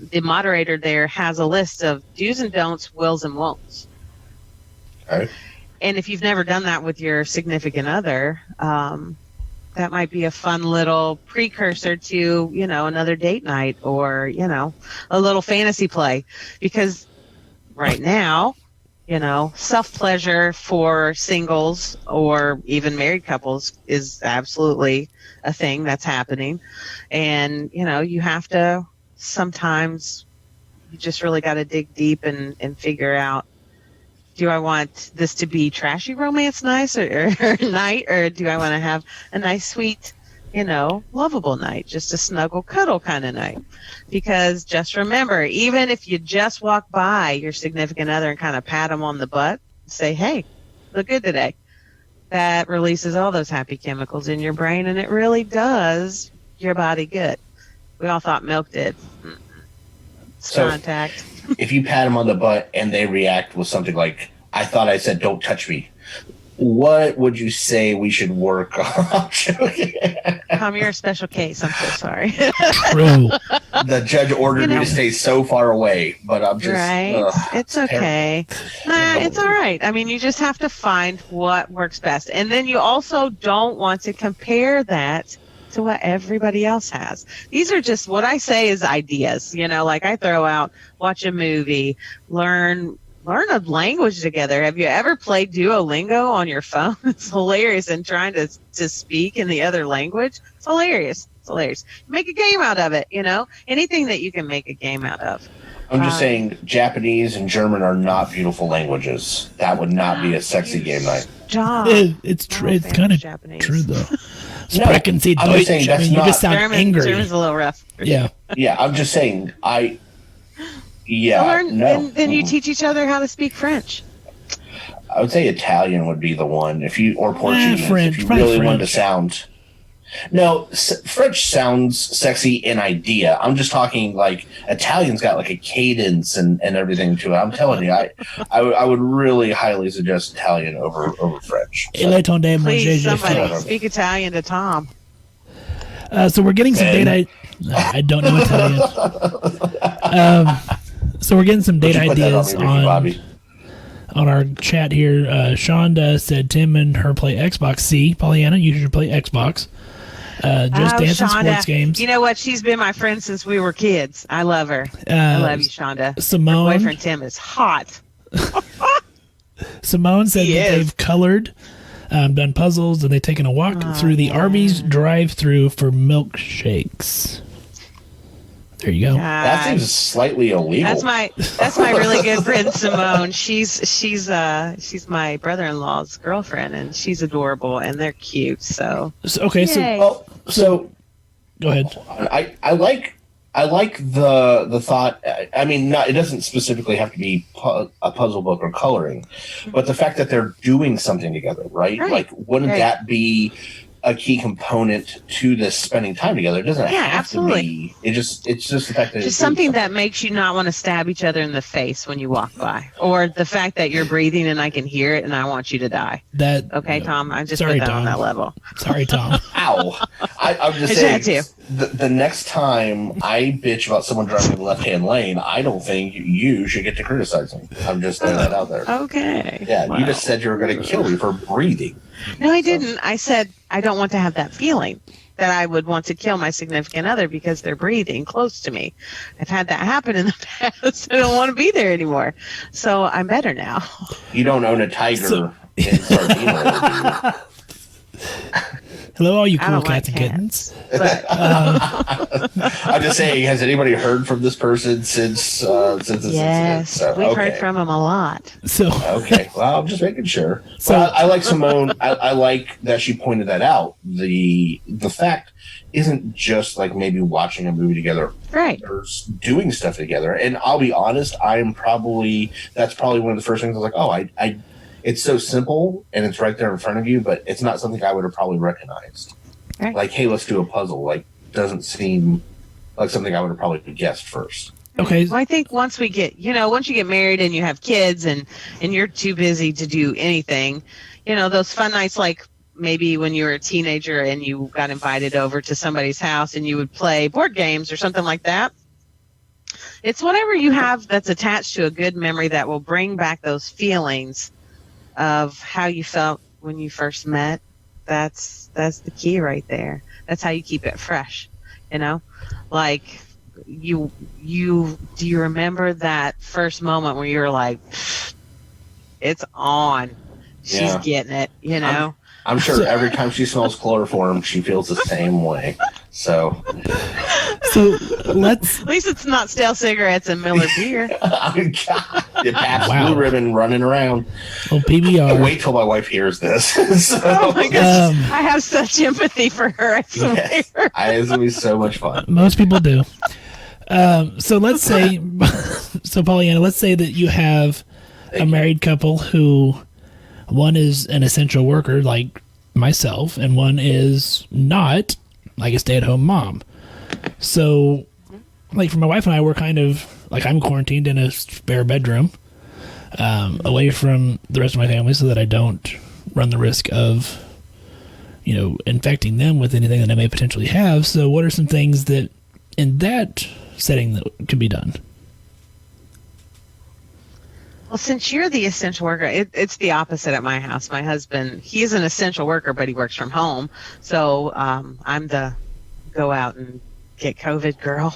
the moderator there has a list of do's and don'ts, wills and won'ts. Okay. And if you've never done that with your significant other, that might be a fun little precursor to, another date night or, a little fantasy play. Because right now, self-pleasure for singles or even married couples is absolutely a thing that's happening. And, you have to, sometimes you just really got to dig deep and figure out, do I want this to be trashy romance night, or night, or do I want to have a nice, sweet, lovable night, just a snuggle cuddle kind of night? Because just remember, even if you just walk by your significant other and kind of pat them on the butt, say, hey, look good today, that releases all those happy chemicals in your brain, and it really does your body good. We all thought milk did. So, contact. If you pat them on the butt and they react with something like, I thought I said don't touch me, what would you say we should work on? Tom, you're a special case. I'm so sorry. True. The judge ordered me to stay so far away, but I'm just... Right. It's okay. It's all right. I mean, you just have to find what works best. And then you also don't want to compare that to what everybody else has. These are just, what I say is ideas, like I throw out, watch a movie, learn a language together. Have you ever played Duolingo on your phone? It's hilarious. And trying to speak in the other language, it's hilarious. Make a game out of it, anything that you can make a game out of. I'm just saying Japanese and German are not beautiful languages. That would not be a sexy game night. It's true. It's kind of true, though. Sprechen Sie I'm Deutsch. saying that's you not, just sound angry. German's a little rough. Yeah. Yeah, I'm just saying, then you teach each other how to speak French. I would say Italian would be the one, or Portuguese, French, if you really French. wanted to sound. No, French sounds sexy in idea. I'm just talking like Italian's got like a cadence and everything to it. I'm telling you, I would really highly suggest Italian over French. Please, somebody speak Italian to Tom. So we're getting some date. I don't know Italian. So we're getting some date ideas on On our chat here, Shonda said Tim and her play Xbox. See, PollyAnna, you should play Xbox. Just dancing sports games. You know what? She's been my friend since we were kids. I love her. I love you, Shonda. Simone, her boyfriend Tim is hot. Simone said that they've colored, done puzzles, and they've taken a walk through the Arby's drive-through for milkshakes. There you go. That seems slightly illegal. That's my really good friend Simone. She's my brother-in-law's girlfriend, and she's adorable, and they're cute. So okay, Yay. so go ahead. I like the thought. I mean, it doesn't specifically have to be a puzzle book or coloring, but the fact that they're doing something together, right? Like, wouldn't that be a key component to this spending time together? It doesn't have to be. It's just the fact that just something that makes you not want to stab each other in the face when you walk by, or the fact that you're breathing and I can hear it and I want you to die. Okay, Tom, I just put that on that level. Sorry, Tom. Ow. I'm just saying, the next time I bitch about someone driving the left-hand lane, I don't think you should get to criticizing. I'm just throwing that out there. Okay. Yeah, you just said you were going to kill me for breathing. No, I didn't. I said I don't want to have that feeling that I would want to kill my significant other because they're breathing close to me. I've had that happen in the past. I don't want to be there anymore. So I'm better now. You don't own a tiger in Sardinia. Hello, all you cool cats and kittens. But, I'm just saying, has anybody heard from this person since this incident? Yes, we've heard from him a lot. So okay, well, I'm just making sure. So I like Simone. I like that she pointed that out. The fact isn't just like maybe watching a movie together, right? Or doing stuff together. And I'll be honest, that's probably one of the first things I was like, I it's so simple and it's right there in front of you, but it's not something I would have probably recognized. Right. Like, hey, let's do a puzzle. Like, doesn't seem like something I would have probably guessed first. Okay. Well, I think once you get married and you have kids and you're too busy to do anything, those fun nights, like maybe when you were a teenager and you got invited over to somebody's house and you would play board games or something like that. It's whatever you have that's attached to a good memory that will bring back those feelings of how you felt when you first met. That's the key right there. That's how you keep it fresh. Like do you remember that first moment where you were like, it's on, she's getting it, I'm sure every time she smells chloroform she feels the same way. So let's. At least it's not stale cigarettes and Miller beer. It passed Blue Ribbon running around. Well, PBR. Wait till my wife hears this. So, oh my gosh, I have such empathy for her. I swear. Yes, it's gonna be so much fun. Most people do. So let's say, PollyAnna, let's say that you have a married couple who, one is an essential worker like myself, and one is not, like a stay-at-home mom. So, like, for my wife and I, we're kind of, like, I'm quarantined in a spare bedroom, away from the rest of my family so that I don't run the risk of, infecting them with anything that I may potentially have. So what are some things that, in that setting, that can be done? Well, since you're the essential worker, it's the opposite at my house. My husband, he's an essential worker, but he works from home. So I'm the go out and get COVID girl.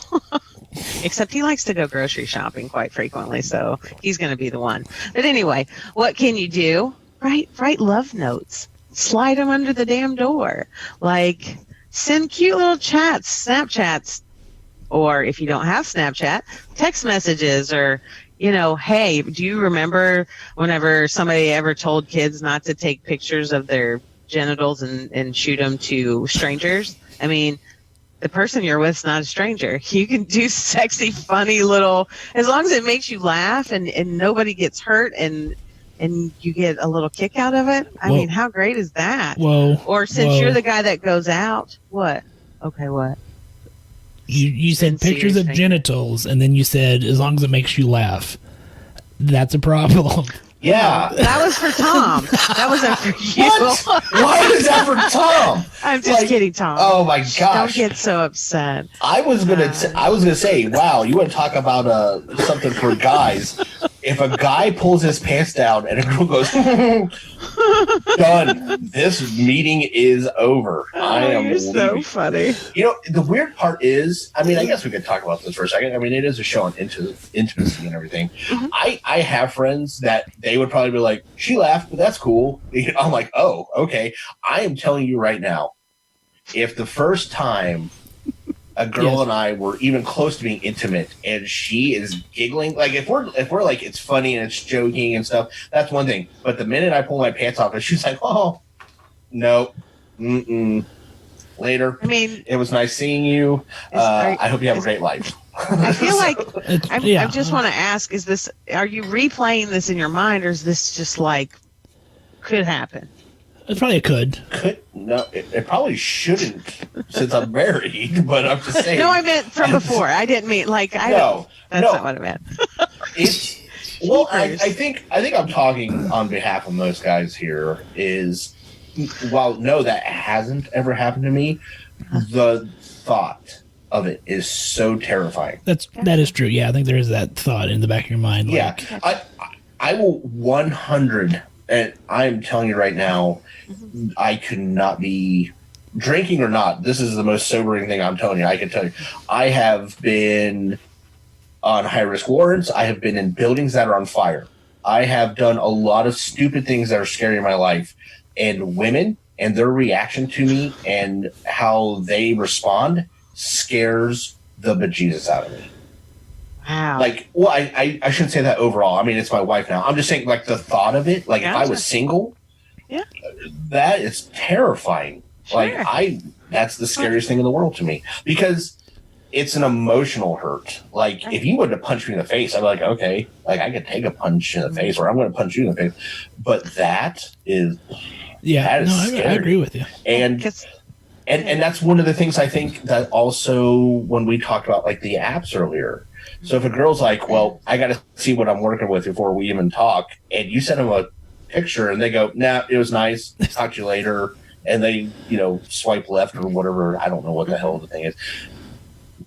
Except he likes to go grocery shopping quite frequently, so he's going to be the one. But anyway, what can you do? Write love notes. Slide them under the damn door. Like, send cute little chats, Snapchats. Or if you don't have Snapchat, text messages, or hey, do you remember whenever somebody ever told kids not to take pictures of their genitals and shoot them to strangers? I mean, the person you're with is not a stranger. You can do sexy, funny little, as long as it makes you laugh and nobody gets hurt and you get a little kick out of it. I mean, how great is that? Or since you're the guy that goes out, what? Okay, what? You said pictures of genitals, and then you said, as long as it makes you laugh. That's a problem. Yeah. That was for Tom. That wasn't for you. What? Why is that for Tom? I'm just kidding, Tom. Oh my gosh! Don't get so upset. I was gonna say, wow, you want to talk about something for guys? if a guy pulls his pants down and a girl goes, done. This meeting is over. You're so funny. You know, the weird part is, I mean, I guess we could talk about this for a second. I mean, it is a show on intimacy and everything. Mm-hmm. I have friends that they would probably be like, she laughed, but that's cool. I'm like, oh, okay. I am telling you right now, if the first time a girl and I were even close to being intimate and she is giggling, like if we're like, it's funny and it's joking and stuff, that's one thing. But the minute I pull my pants off and she's like, oh, no, later. I mean, it was nice seeing you. I hope you have a great life. I feel like I just want to ask, are you replaying this in your mind, or is this just like could happen? It probably could. No, it probably shouldn't since I'm married, but I'm just saying. No, I meant from before. I didn't mean like I don't. That's not what I meant. I think I'm talking on behalf of most guys here is, while no, that hasn't ever happened to me, the thought of it is so terrifying. That is true. Yeah, I think there is that thought in the back of your mind. Yeah, like, I will 100, and I'm telling you right now, I could not be drinking or not. This is the most sobering thing I'm telling you. I can tell you, I have been on high risk warrants. I have been in buildings that are on fire. I have done a lot of stupid things that are scary in my life, and women and their reaction to me and how they respond scares the bejesus out of me. Wow. Like, well, I shouldn't say that overall. I mean, it's my wife now. I'm just saying, like, the thought of it, like, if I was single, that is terrifying. Sure. Like, that's the scariest thing in the world to me, because it's an emotional hurt. Like, if you would have punched me in the face, I'd be like, okay, like, I could take a punch in the face, or I'm going to punch you in the face. But that is, scary. I agree with you. And that's one of the things I think that also, when we talked about, like, the apps earlier. So if a girl's like, well, I got to see what I'm working with before we even talk, and you send them a picture and they go, nah, it was nice, talk to you later, and they, swipe left or whatever, I don't know what the hell the thing is.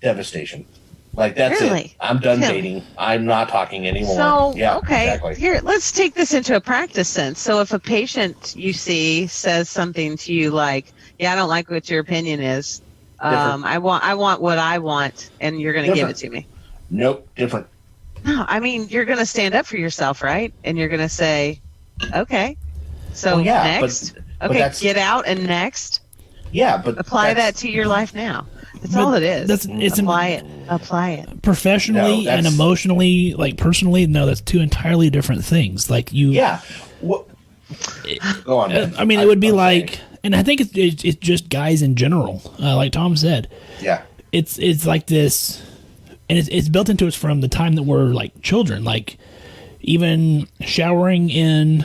Devastation. Like, that's it. I'm done dating. I'm not talking anymore. So, yeah, okay. Exactly. Here, let's take this into a practice sense. So if a patient you see says something to you like, yeah, I don't like what your opinion is. I want what I want, and you're going to give it to me. Nope, different. No, I mean, you're going to stand up for yourself, right? And you're going to say, okay. So next. But get out and next. Yeah, but apply that to your life now. That's all it is. Apply it. Professionally and emotionally, like personally, no, that's two entirely different things. Like you. Yeah. Go on. Man. I mean, it would be like, and I think it's just guys in general, like Tom said. Yeah. It's like this, and it's built into us from the time that we're like children. Like even showering in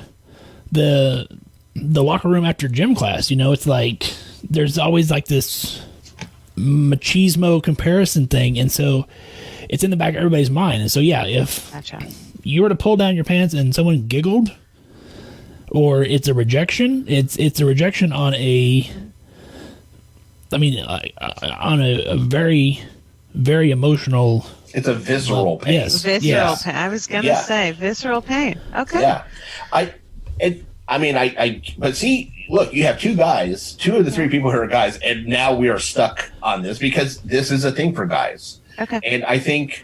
the locker room after gym class. It's like there's always like this machismo comparison thing, and so it's in the back of everybody's mind. And so if you were to pull down your pants and someone giggled, or it's a rejection, it's a rejection on a very, very emotional. It's a visceral pain. Yes, visceral pain. I was gonna say visceral pain. Okay. Yeah, but see, look, you have two guys, two of the three people who are guys, and now we are stuck on this because this is a thing for guys. Okay. And I think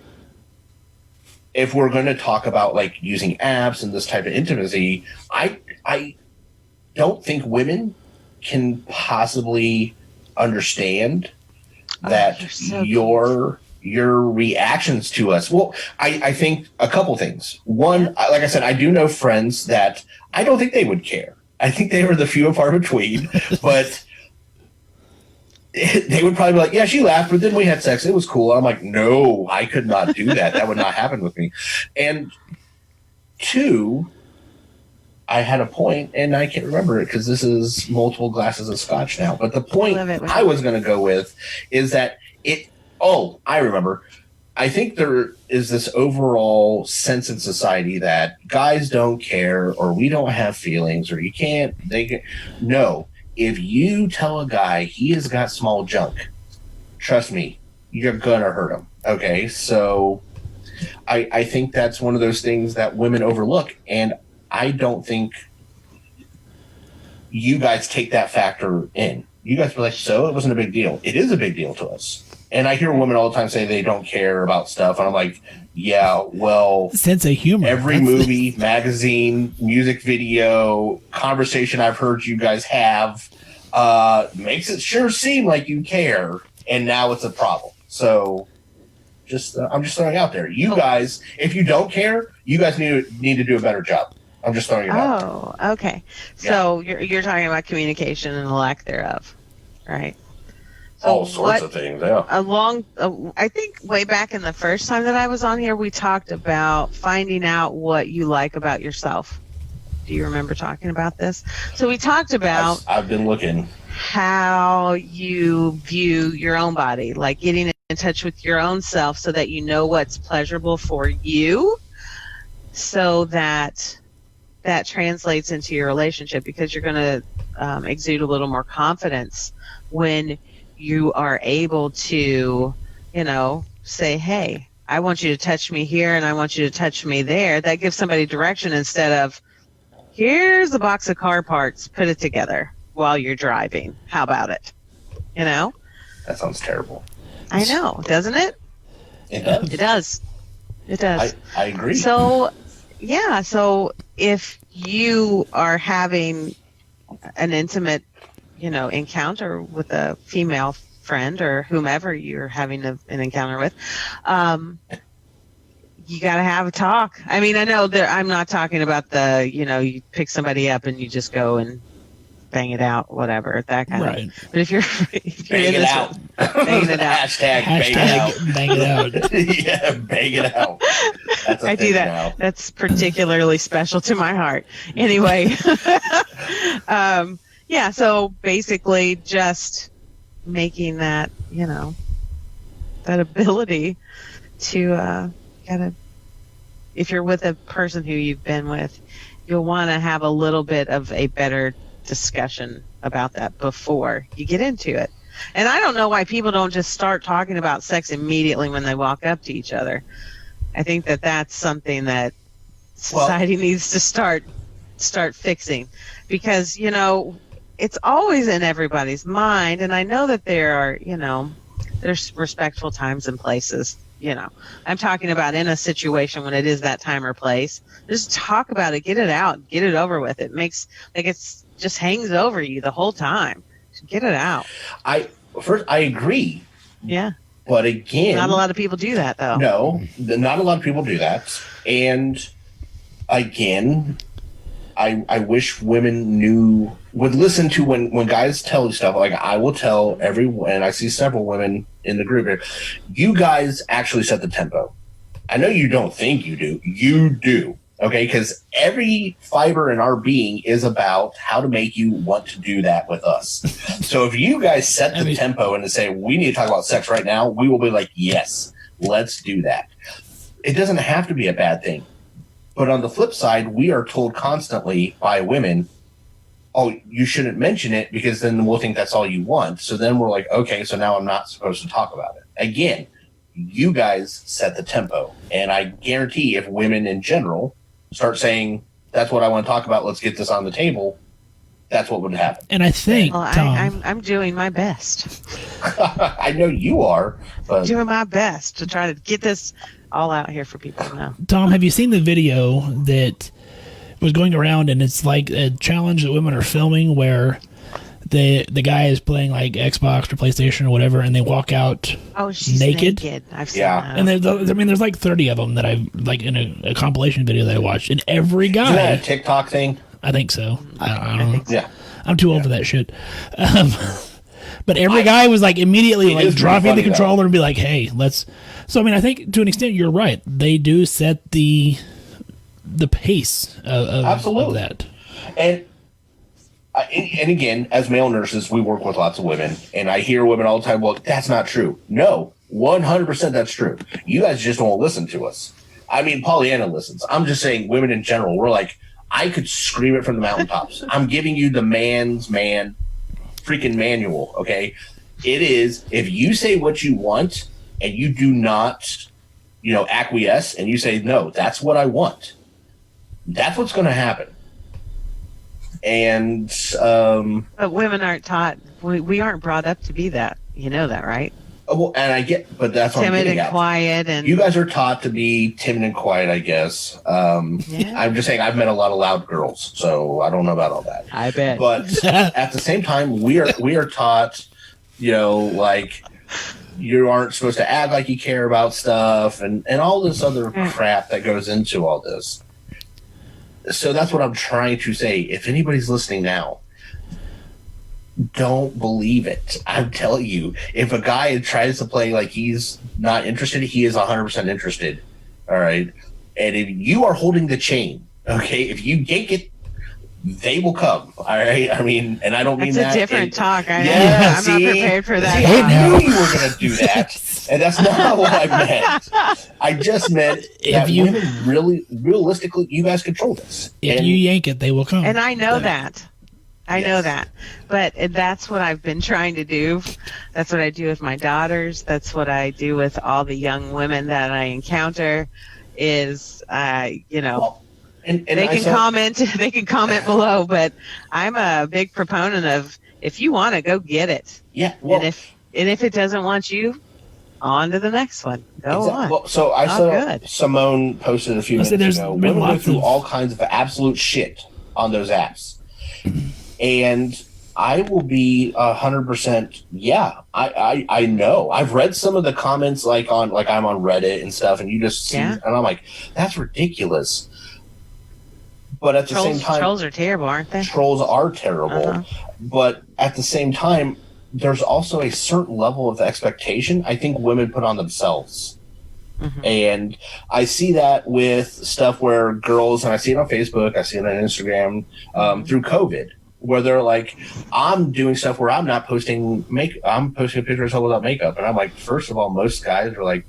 if we're going to talk about like using apps and this type of intimacy, I don't think women can possibly understand that your reactions to us. Well, I think a couple things. One, like I said, I do know friends that I don't think they would care. I think they were the few and far between, but they would probably be like, yeah, she laughed, but then we had sex. It was cool. I'm like, no, I could not do that. That would not happen with me. And two, I had a point, and I can't remember it because this is multiple glasses of scotch now. But the point I was going to go with is that I remember. I think there is this overall sense in society that guys don't care, or we don't have feelings, or you can't. No, if you tell a guy he has got small junk, trust me, you're gonna hurt him. Okay, so I think that's one of those things that women overlook, and I don't think you guys take that factor in. You guys are like, so it wasn't a big deal. It is a big deal to us. And I hear women all the time say they don't care about stuff. And I'm like, yeah, well, sense of humor. Every movie, magazine, music video, conversation I've heard you guys have makes it sure seem like you care. And now it's a problem. So I'm just throwing it out there. You guys, if you don't care, you guys need to do a better job. I'm just throwing it out there. Oh, okay. So you're talking about communication and the lack thereof, right? So all sorts of things, yeah. I think way back in the first time that I was on here, we talked about finding out what you like about yourself. Do you remember talking about this? So we talked about I've been looking how you view your own body, like getting in touch with your own self so that you know what's pleasurable for you, so that translates into your relationship, because you're going to exude a little more confidence when you are able to, say, hey, I want you to touch me here and I want you to touch me there. That gives somebody direction instead of, here's a box of car parts, put it together while you're driving. How about it? That sounds terrible. I know, doesn't it? It does. It does. It does. I agree. So if you are having an intimate, encounter with a female friend or whomever you're having an encounter with, you got to have a talk. I mean, I know that I'm not talking about you pick somebody up and you just go and bang it out, whatever, that kind right. of. But if you're bang it out, banging it out. Hashtag bang it out. Bang it out. Yeah, bang it out. That's I do that. Now. That's particularly special to my heart. Anyway, so basically just making that, that ability to if you're with a person who you've been with, you'll want to have a little bit of a better discussion about that before you get into it. And I don't know why people don't just start talking about sex immediately when they walk up to each other. I think that that's something that society needs to start fixing, because it's always in everybody's mind. And I know that there are there's respectful times and places. I'm talking about in a situation when it is that time or place. Just talk about it, get it out, get it over with. It makes it's just hangs over you the whole time. Just get it out. I agree. Yeah. But again, not a lot of people do that, though. No, not a lot of people do that. And again, I wish women would listen to when guys tell you stuff. Like, I will tell and I see several women in the group here, you guys actually set the tempo. I know you don't think you do. You do. Okay, because every fiber in our being is about how to make you want to do that with us. So if you guys set the tempo and say, we need to talk about sex right now, we will be like, yes, let's do that. It doesn't have to be a bad thing. But on the flip side, we are told constantly by women, oh, you shouldn't mention it because then we'll think that's all you want. So then we're like, okay, so now I'm not supposed to talk about it. Again, you guys set the tempo. And I guarantee if women in general start saying, that's what I want to talk about, let's get this on the table, that's what would happen. And I think, Tom, I'm doing my best. I know you are. But doing my best to try to get this all out here for people to know. Tom, have you seen the video that was going around, and it's like a challenge that women are filming where the guy is playing like Xbox or PlayStation or whatever, and they walk out she's naked. I've seen that. And there's like 30 of them that I've like in a compilation video that I watched, and every guy. Is that a TikTok thing? I think so. I don't know. So. Yeah. I'm too old for that shit. But every guy was like immediately like dropping the controller and be like, hey, let's. So, I mean, I think to an extent you're right. They do set the pace of that. And again, as male nurses, we work with lots of women, and I hear women all the time, well, that's not true. No, 100% that's true. You guys just won't listen to us. I mean, PollyAnna listens. I'm just saying women in general, we're like, I could scream it from the mountaintops. I'm giving you the man's man freaking manual, okay? It is, if you say what you want and you do not acquiesce and you say, no, that's what I want, that's what's going to happen. And but women aren't taught. We aren't brought up to be that. You know that, right? well, and I get, but that's what Timid I'm and quiet, and you guys are taught to be timid and quiet, I guess. Yeah. I'm just saying, I've met a lot of loud girls, so I don't know about all that. I bet. But at the same time, we are taught, like, you aren't supposed to act like you care about stuff, and all this other crap that goes into all this. So that's what I'm trying to say. If anybody's listening now, don't believe it. I'm telling you, if a guy tries to play like he's not interested, he is 100% interested. All right. And if you are holding the chain, okay, if you yank it, they will come. All right. I mean, and I don't mean that. That's a different talk. I'm not prepared for that. I knew you were going to do that. And that's not what I meant. I just meant that women really, realistically, you guys control this. If you yank it, they will come. And I know that. I know that. But that's what I've been trying to do. That's what I do with my daughters. That's what I do with all the young women that I encounter is, and they can comment. They can comment below, but I'm a big proponent of if you want to, go get it. Yeah. Well, and if it doesn't want you, on to the next one. Go on. Well, so I saw Simone posted a few minutes ago. Women go through all kinds of absolute shit on those apps, and I will be 100%. Yeah, I know. I've read some of the comments I'm on Reddit and stuff, and you just see, and I'm like, that's ridiculous. But at the same time, trolls are terrible, aren't they? Trolls are terrible, but at the same time, there's also a certain level of expectation I think women put on themselves. Mm-hmm. And I see that with stuff where girls, and I see it on Facebook, I see it on Instagram, through COVID, where they're like, I'm doing stuff where I'm not posting I'm posting pictures without makeup. And I'm like, first of all, most guys are like,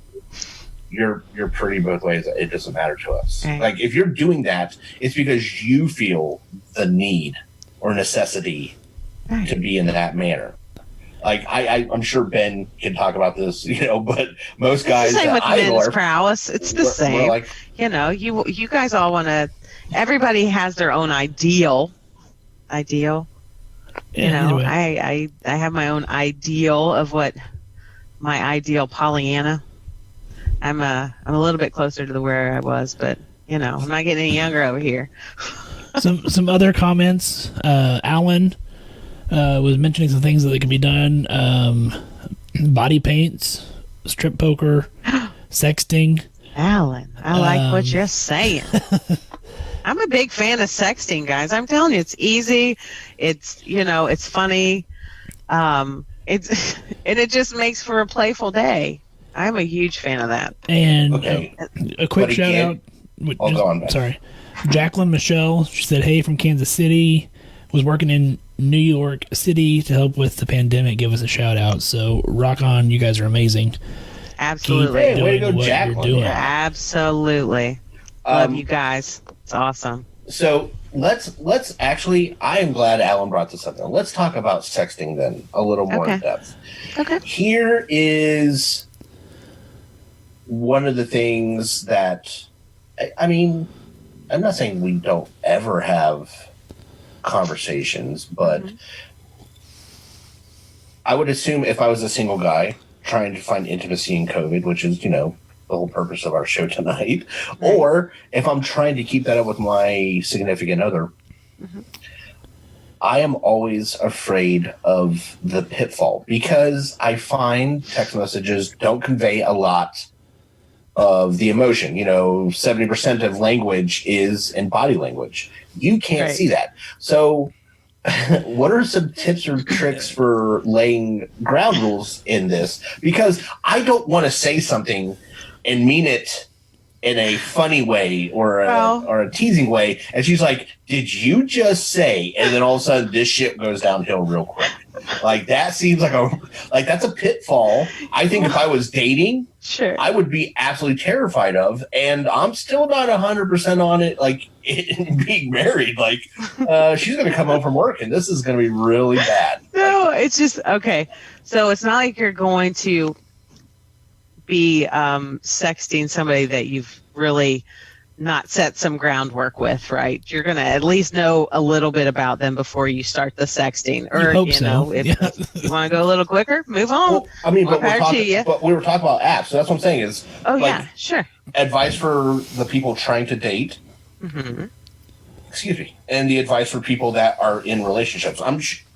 you're pretty both ways. It doesn't matter to us. Right. Like, if you're doing that, it's because you feel the need or necessity to be in that manner. Like, I'm sure Ben can talk about this, but most guys. It's the same with men's prowess. It's the same. Like, you guys all want to. Everybody has their own ideal. Anyway. I have my own ideal of what my ideal PollyAnna. I'm a little bit closer to where I was, but I'm not getting any younger over here. Some other comments. Alan was mentioning some things that can be done. Body paints, strip poker, sexting. Alan, I like what you're saying. I'm a big fan of sexting, guys. I'm telling you, it's easy. It's it's funny. It just makes for a playful day. I'm a huge fan of that. And a quick shout out. Go on, sorry, Jacqueline Michelle. She said, "Hey, from Kansas City. Was working in New York City to help with the pandemic. Give us a shout out." So rock on, you guys are amazing. Absolutely. Keep doing what you're doing. Absolutely. Love you guys. It's awesome. So let's actually, I am glad Alan brought this up. Let's talk about sexting then a little more in depth. Okay. Here is one of the things that, I mean, I'm not saying we don't ever have conversations, but I would assume if I was a single guy trying to find intimacy in COVID, which is, the whole purpose of our show tonight, or if I'm trying to keep that up with my significant other, I am always afraid of the pitfall because I find text messages don't convey a lot of the emotion. 70% of language is in body language. You can't see that. So what are some tips or tricks for laying ground rules in this? Because I don't want to say something and mean it in a funny way or a teasing way. And she's like, did you just say? And then all of a sudden this shit goes downhill real quick. Like, that seems like that's a pitfall. I think if I was dating, I would be absolutely terrified of, and I'm still not 100% on it. Like, being married, like, she's going to come home from work and this is going to be really bad. No, it's just, okay. So it's not like you're going to be sexting somebody that you've really not set some groundwork with, right? You're going to at least know a little bit about them before you start the sexting. Or, you know, if you want to go a little quicker, move on. Well, I mean, but we were talking about apps. So that's what I'm saying is, yeah, sure. Advice for the people trying to date. Mm-hmm. Excuse me. And the advice for people that are in relationships.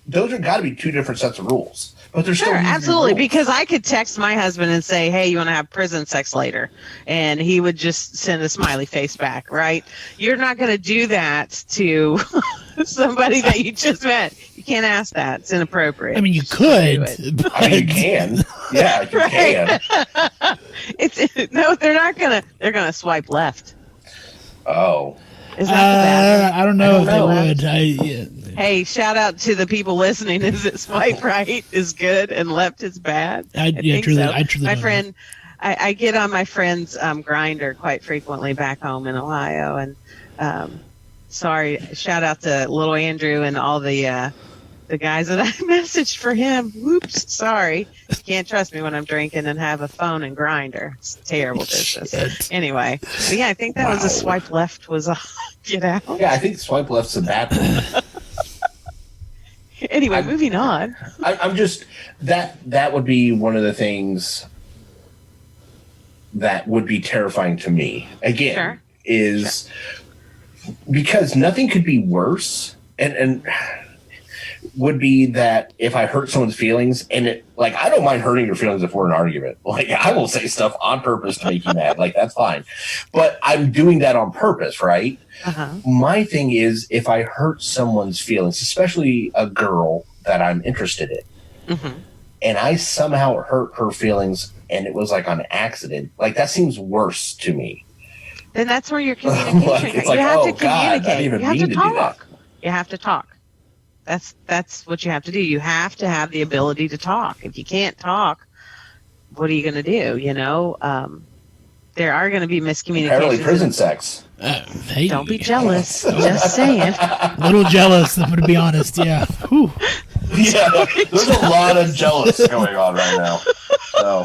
Those are got to be two different sets of rules. But there's sure, absolutely, because I could text my husband and say, hey, you want to have prison sex later? And he would just send a smiley face back, right? You're not going to do that to somebody that you just met. You can't ask that. It's inappropriate. I mean, you could. I mean, you can. Yeah, you can. No, they're not going to. They're going to swipe left. Oh. Is that the bad one? I don't know if they would. Hey, shout out to the people listening. Is it swipe right is good and left is bad? I think so. My friend, I get on my friend's Grinder quite frequently back home in Ohio, and shout out to little Andrew and all the guys that I messaged for him. Whoops, sorry. You can't trust me when I'm drinking and have a phone and Grinder. It's terrible business. Anyway, but yeah, I think that was a swipe left was a get out. Yeah, I think swipe left's a bad one. Anyway, moving on. I'm just that would be one of the things that would be terrifying to me. Again, is because nothing could be worse, and would be that if I hurt someone's feelings, and it I don't mind hurting your feelings if we're in an argument. I will say stuff on purpose to make you mad. That's fine, but I'm doing that on purpose, right? Uh-huh. My thing is, if I hurt someone's feelings, especially a girl that I'm interested in, mm-hmm. and I somehow hurt her feelings, and it was on accident, that seems worse to me. Then that's where your communication. It's you have to communicate. God, I didn't even mean to do that. You have to talk. That's what you have to do. You have to have the ability to talk. If you can't talk, what are you going to do? There are going to be miscommunications. Apparently prison sex. Hey. Don't be jealous. Just saying. A little jealous, I'm going to be honest. Yeah. Whew. Yeah, there's a lot of jealous going on right now. So.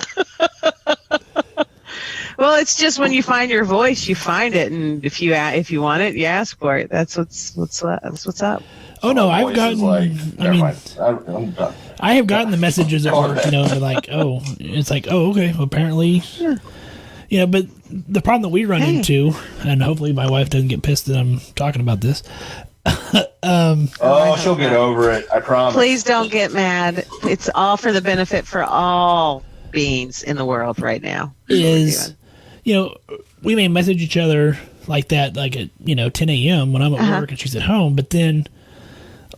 Well, it's just when you find your voice, you find it, and if you want it, you ask for it. That's what's up. Oh no, I've gotten. I have gotten the messages at work. They're like, oh, it's okay. Well, apparently, yeah. But the problem that we run into, and hopefully my wife doesn't get pissed that I'm talking about this. She'll get over it. I promise. Please don't get mad. It's all for the benefit for all beings in the world right now. We may message each other like that, at 10 a.m. when I'm at work and she's at home, but then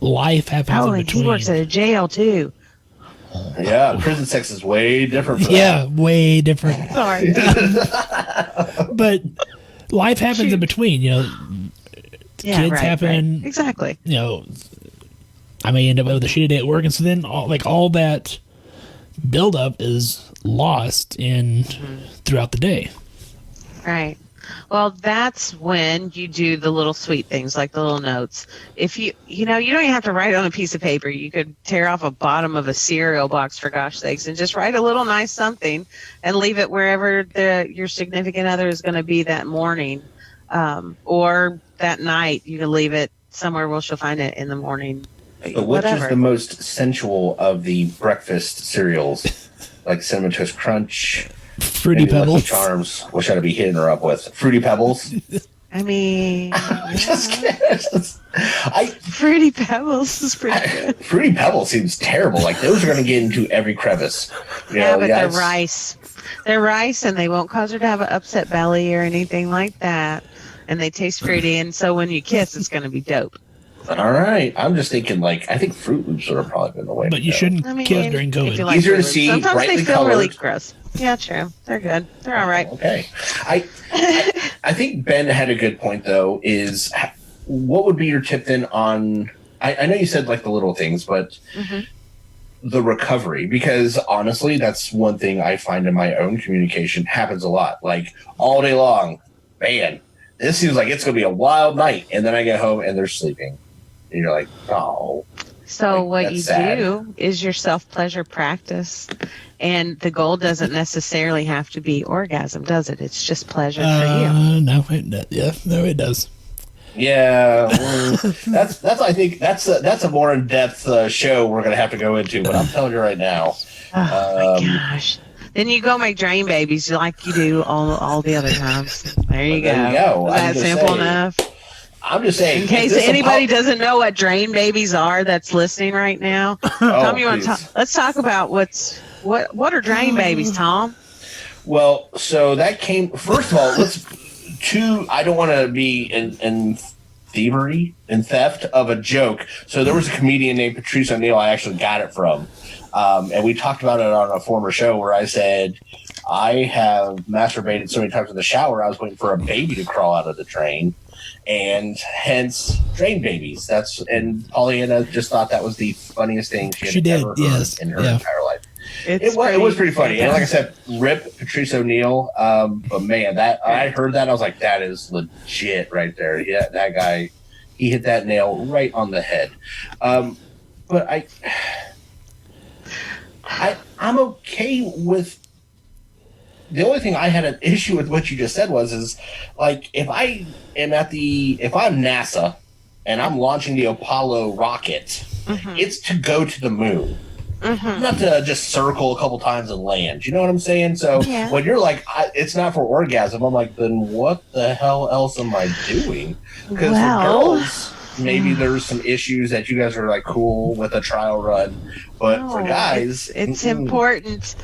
life happens in between. He works at a jail too. Yeah, prison sex is way different. Way different. Sorry. But life happens in between. Kids happen. Right. Exactly. I may end up with a shitty day at work, and so then all that buildup is lost throughout the day. Right. Well, that's when you do the little sweet things, like the little notes. If you don't even have to write it on a piece of paper. You could tear off a bottom of a cereal box, for gosh sakes, and just write a little nice something and leave it wherever your significant other is going to be that morning, or that night. You can leave it somewhere where she'll find it in the morning. So which is the most sensual of the breakfast cereals, like Cinnamon Toast Crunch? Fruity Pebbles. Charms. What should I be hitting her up with? Fruity Pebbles? I mean... just kidding. Fruity Pebbles is pretty good. Fruity Pebbles seems terrible. Those are going to get into every crevice. But they're rice. They're rice, and they won't cause her to have an upset belly or anything like that. And they taste fruity, and so when you kiss, it's going to be dope. All right. I'm just thinking, I think Fruit Loops would have probably been the way. But you shouldn't kiss during COVID. Easier to see, sometimes brightly they feel colored. Really gross. Yeah, true. They're good. They're all right. Okay. I think Ben had a good point, though, is what would be your tip then on, I know you said the little things, but the recovery, because honestly, that's one thing I find in my own communication happens a lot. All day long, man, this seems like it's going to be a wild night. And then I get home and they're sleeping. And you're like, oh. So Like, what that's you sad. do is your self-pleasure practice, and the goal doesn't necessarily have to be orgasm, does it? It's just pleasure for you. No, it does. Yeah, that's I think that's a more in depth show we're gonna have to go into. But I'm telling you right now. Oh my gosh! Then you go make drain babies like you do all the other times. There you go. There you go. Is I'm that just simple saying. enough? I'm just saying. In case anybody doesn't know what drain babies are that's listening right now, Tom, you want to talk? Let's talk about what are drain babies, Tom? Well, so that came first of all. I don't want to be in thievery and theft of a joke. So there was a comedian named Patrice O'Neill. I actually got it from, and we talked about it on a former show where I said I have masturbated so many times in the shower I was waiting for a baby to crawl out of the drain, and hence drain babies. And PollyAnna just thought that was the funniest thing she had ever heard in her entire life. It was pretty funny. And like I said, rip Patrice O'Neill. But man, I heard that. I was like, that is legit right there. Yeah, that guy, he hit that nail right on the head. But I'm okay with. The only thing I had an issue with what you just said is like if I'm NASA and I'm launching the Apollo rocket, it's to go to the moon. Not to just circle a couple times and land. You know what I'm saying? So when you're like, it's not for orgasm, I'm like, then what the hell else am I doing? Because for girls, maybe there's some issues that you guys are like cool with a trial run, but for guys, it's important.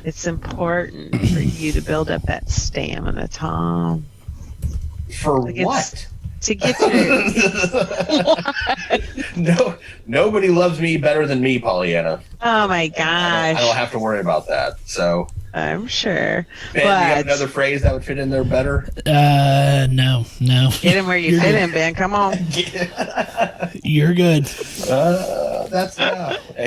It's important for you to build up that stamina, Tom. For what? To get your nobody loves me better than me, PollyAnna. Oh my gosh! I don't have to worry about that. So I'm sure. Ben, you got another phrase that would fit in there better? No. Get him where you fit in, Ben. Come on. You're good.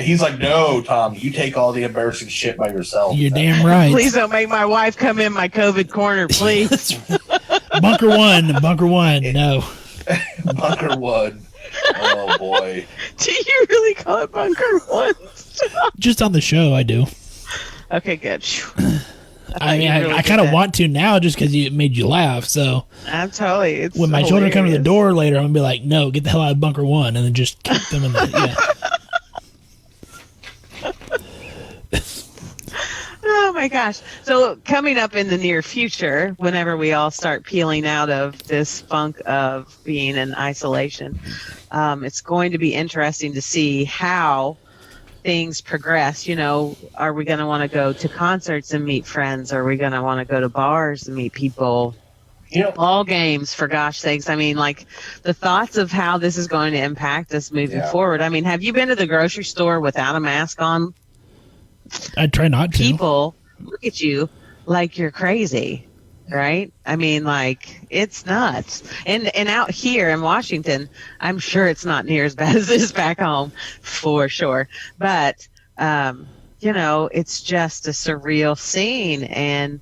He's like, no, Tom, you take all the embarrassing shit by yourself. You're damn right. Please don't make my wife come in my COVID corner, please. Bunker one, no. Bunker one. Oh boy. Do you really call it bunker one? Just on the show, I do. Okay, good. I kind of want to now just because it made you laugh. So I'm totally. It's when my children come to the door later, I'm gonna be like, "No, get the hell out of bunker one," and then just kick them in the. Oh my gosh. So coming up in the near future, whenever we all start peeling out of this funk of being in isolation, it's going to be interesting to see how things progress. You know, are we going to want to go to concerts and meet friends? Are we going to want to go to bars and meet people? Ball games, for gosh sakes. I mean, like the thoughts of how this is going to impact us moving forward. I mean, have you been to the grocery store without a mask on? I try not to. People look at you like you're crazy, right? I mean, like, it's nuts. And out here in Washington, I'm sure it's not near as bad as it is back home, for sure. But, it's just a surreal scene. And,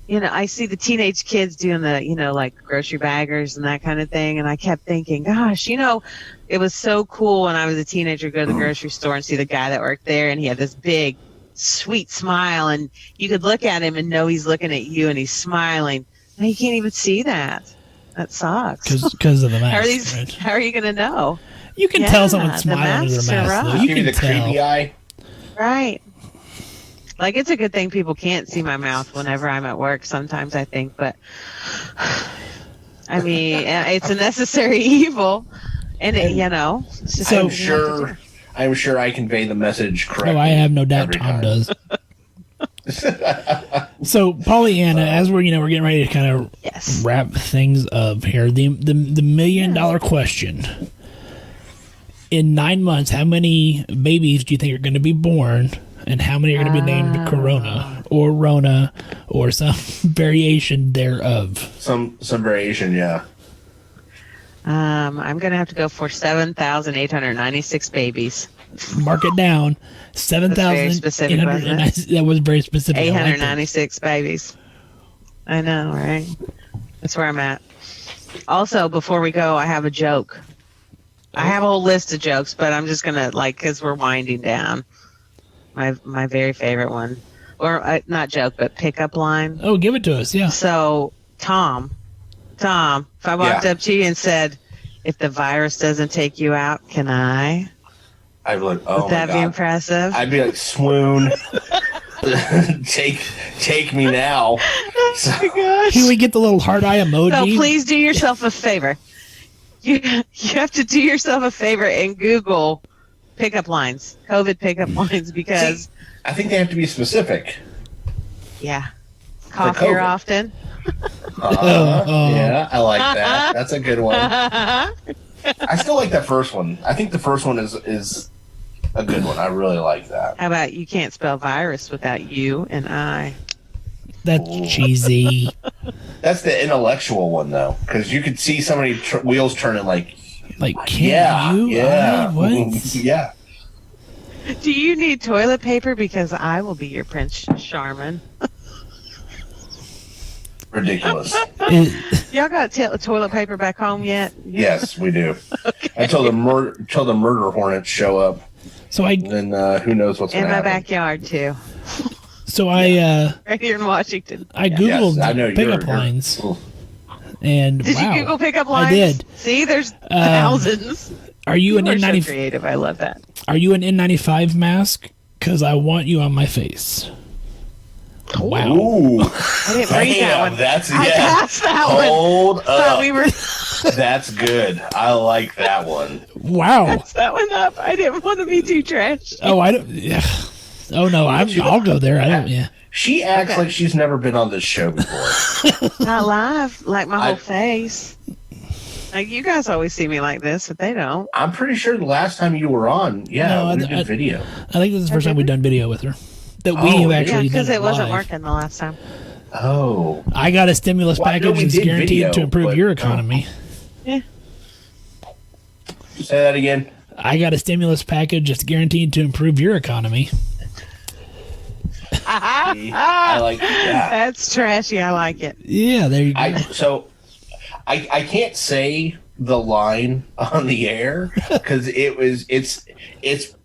I see the teenage kids doing the, like grocery baggers and that kind of thing. And I kept thinking, gosh, it was so cool when I was a teenager to go to the grocery store and see the guy that worked there. And he had this big, sweet smile, and you could look at him and know he's looking at you and he's smiling. And you can't even see that. That sucks. Because of the mask. How are you going to know? You can tell someone's smiling under their mask. You can the creepy eye. Right. Like, it's a good thing people can't see my mouth whenever I'm at work sometimes, I think. But, I mean, it's a necessary evil. And, it's just I'm sure I convey the message correctly. No, I have no doubt Tom does. So, PollyAnna, as we're getting ready to kind of wrap things up here, the $1 million question: in 9 months, how many babies do you think are going to be born, and how many are going to be named Corona or Rona or some variation thereof? Some variation, yeah. I'm going to have to go for 7,896 babies. Mark it down. 7,896. That was very specific. 896 babies. I know, right? That's where I'm at. Also, before we go, I have a joke. I have a whole list of jokes, but I'm just gonna because we're winding down. My very favorite one, or not joke, but pickup line. Oh, give it to us, yeah. So Tom, if I walked up to you and said, "If the virus doesn't take you out, can I?" I'd be like, "Oh, would that be impressive?" I'd be like, "Swoon, take me now." Oh my gosh! Can we get the little heart eye emoji? So please do yourself a favor. You have to do yourself a favor and Google pickup lines, COVID pickup lines, because I think they have to be specific. Yeah, cough here often. Yeah, I like that. That's a good one. I still like that first one. I think the first one is a good one. I really like that. How about you can't spell virus without you and I? That's cheesy. That's the intellectual one, though, because you could see somebody wheels turning like can't you? Yeah. What? Yeah. Do you need toilet paper? Because I will be your Prince Charming. Ridiculous. Y'all got toilet paper back home yet? Yes, we do. Okay. Until the murder hornets show up. So then who knows what's going to happen. In my backyard too. So right here in Washington. I googled pickup lines. And did you Google pickup lines? I did. See, there's thousands. Are you an N95? So creative. I love that. Are you an N95 mask? Because I want you on my face. Wow. Ooh. I didn't read that one. I passed that Hold one. up. We were... That's good. I like that one. Wow. Passed that one up. I didn't want to be too trashy. Oh, I don't. Yeah. Oh no, I'll go there. I don't. Yeah. She acts like she's never been on this show before. Not live, like my whole face. Like you guys always see me like this, but they don't. I'm pretty sure the last time you were on, we did video. I think this is the first time we've done video with her. That we have actually done because it wasn't working the last time. Oh. I got a stimulus package that's guaranteed to improve your economy. Yeah. Say that again. I got a stimulus package that's guaranteed to improve your economy. I like that. That's trashy. I like it. Yeah, there you go. I can't say the line on the air because it's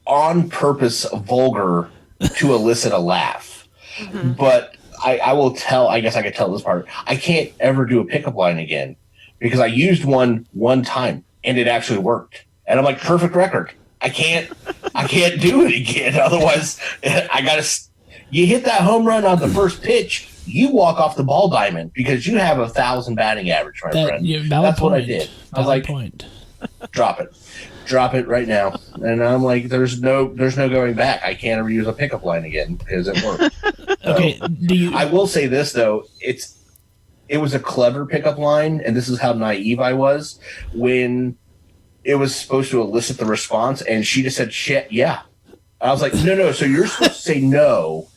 on purpose vulgar to elicit a laugh. Mm-hmm. But I will tell. I guess I could tell this part. I can't ever do a pickup line again because I used one time and it actually worked. And I'm like, perfect record. I can't do it again. Otherwise, I gotta. You hit that home run on the first pitch, you walk off the ball diamond because you have 1,000 batting average, my friend. That's what I did. I was like, drop it right now. And I'm like, there's no going back. I can't ever use a pickup line again because it worked. Okay. I will say this though, it was a clever pickup line, and this is how naive I was when it was supposed to elicit the response, and she just said, shit, yeah. I was like, no, so you're supposed to say no.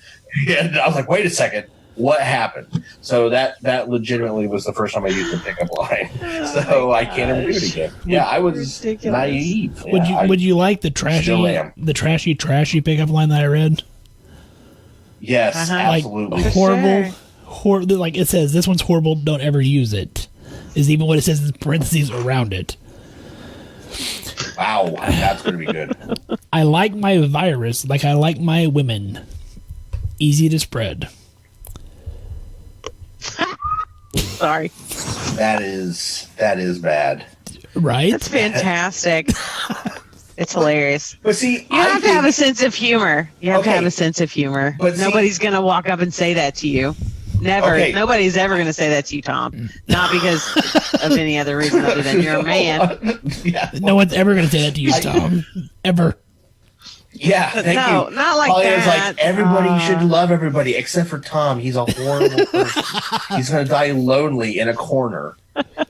And I was like, wait a second, what happened? So that legitimately was the first time I used the pickup line. So I can't ever do it again. Yeah, I was naive. Would you like the trashy pickup line that I read? Yes, absolutely. Like horrible, like it says, this one's horrible, don't ever use it, is even what it says in parentheses around it. Wow, that's going to be good. I like my virus like I like my women. Easy to spread. Sorry. That is bad. Right? That's fantastic. It's hilarious. But see, you have to have a sense of humor. You have to have a sense of humor. But nobody's going to walk up and say that to you. Never. Okay. Nobody's ever going to say that to you, Tom. Not because of any other reason other than you're a man. Yeah. No one's ever going to say that to you, Tom. Ever. Yeah, thank you. Not like PollyAnna's that. Like, everybody should love everybody except for Tom. He's a horrible person. He's going to die lonely in a corner.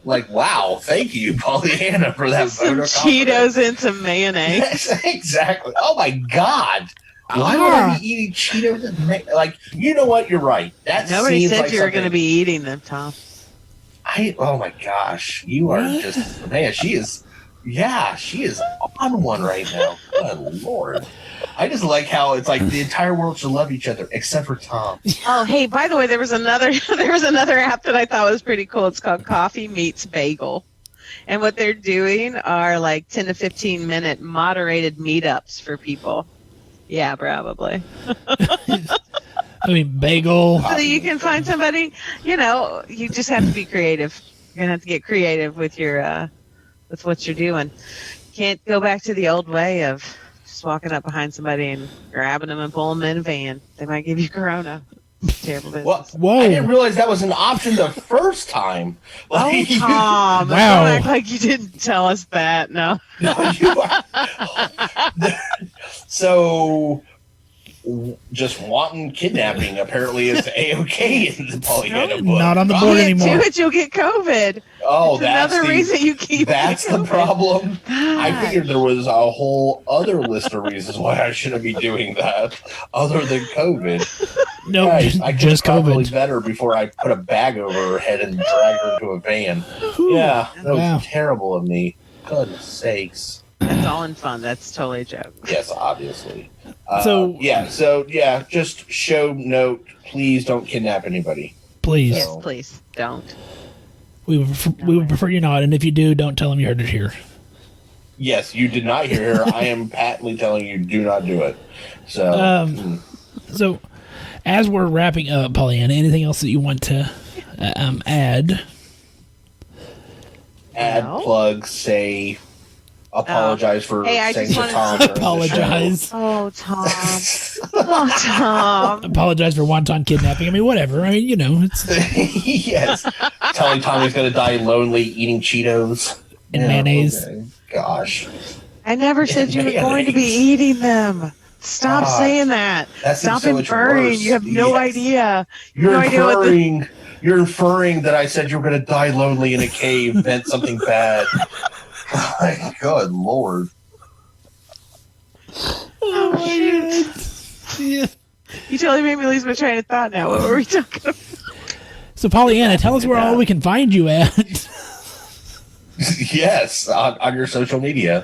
Like, wow, thank you, PollyAnna, for that some Cheetos and some mayonnaise. Exactly. Oh, my God. Why would I be eating Cheetos and mayonnaise? Like, you know what? You're right. Nobody said you were going to be eating them, Tom. Oh, my gosh. You are just, man, she is on one right now. Good Lord. I just like how it's like the entire world should love each other except for Tom. Oh, hey, by the way, there was another app that I thought was pretty cool. It's called Coffee Meets Bagel. And what they're doing are like 10 to 15 minute moderated meetups for people. Yeah, probably. I mean, bagel. So you can find somebody, you just have to be creative. You're going to have to get creative with your, with what you're doing. You can't go back to the old way of just walking up behind somebody and grabbing them and pulling them in a van. They might give you corona. Terrible business. Whoa. I didn't realize that was an option the first time. Oh, Tom. Wow. Don't act like you didn't tell us that. No. No, you are. So, just wanton kidnapping apparently is A-okay in the PollyAnna book. Not on the board anymore. Do it, you'll get COVID. Oh, It's that's another reason you keep That's getting the COVID. problem. I God. figured there was a whole other list of reasons why I shouldn't be doing that, other than COVID. No, Guys, I just probably COVID. better before I put a bag over her head and drag her into a van. Yeah, that was Wow. terrible of me. Goodness sakes. That's all in fun. That's totally a joke. Yes, obviously. So just show note. Please don't kidnap anybody. Please. Yes, please don't. We would prefer you not, and if you do, don't tell them you heard it here. Yes, you did not hear her. I am patently telling you, do not do it. So, So, as we're wrapping up, PollyAnna, anything else that you want to add? add, No. plug, say, apologize for Hey, I saying just to wanted Tom. to- during the Apologize. Oh, Tom. Oh, Tom. Apologize for wonton kidnapping. I mean, whatever. I mean, it's show. Yes. Telling Tom he's going to die lonely eating Cheetos. And Yeah, mayonnaise. okay. Gosh. I never said you were going to be eating them. Stop God. saying that. That seems Stop so much inferring. worse. You have no Yes. idea. You're No idea what the- you're inferring that I said you were going to die lonely in a cave meant something bad. My good Lord. Oh, shoot. Yeah. You totally made me lose my train of thought now. What were we talking about? So, PollyAnna, tell us where all we can find you at. Yes, on your social media.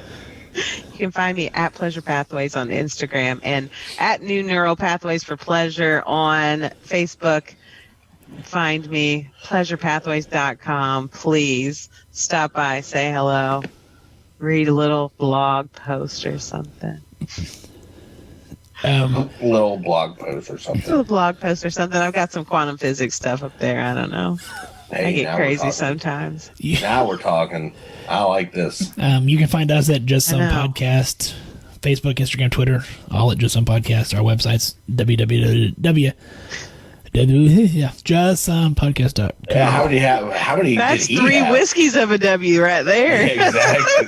You can find me at Pleasure Pathways on Instagram and at New Neural Pathways for Pleasure on Facebook. Find me, pleasurepathways.com. Please stop by, say hello, read a little blog post or something. Little blog post or A something. little blog post or something. I've got some quantum physics stuff up there. I don't know. Hey, I now get we're crazy talking. sometimes. Now we're talking. I like this. You can find us at Just Some I know. Podcast, Facebook, Instagram, Twitter, all at Just Some Podcast. Our website's justsomepodcast.com. Yeah, how many That's did he 3 have? whiskeys of a W right there. Exactly.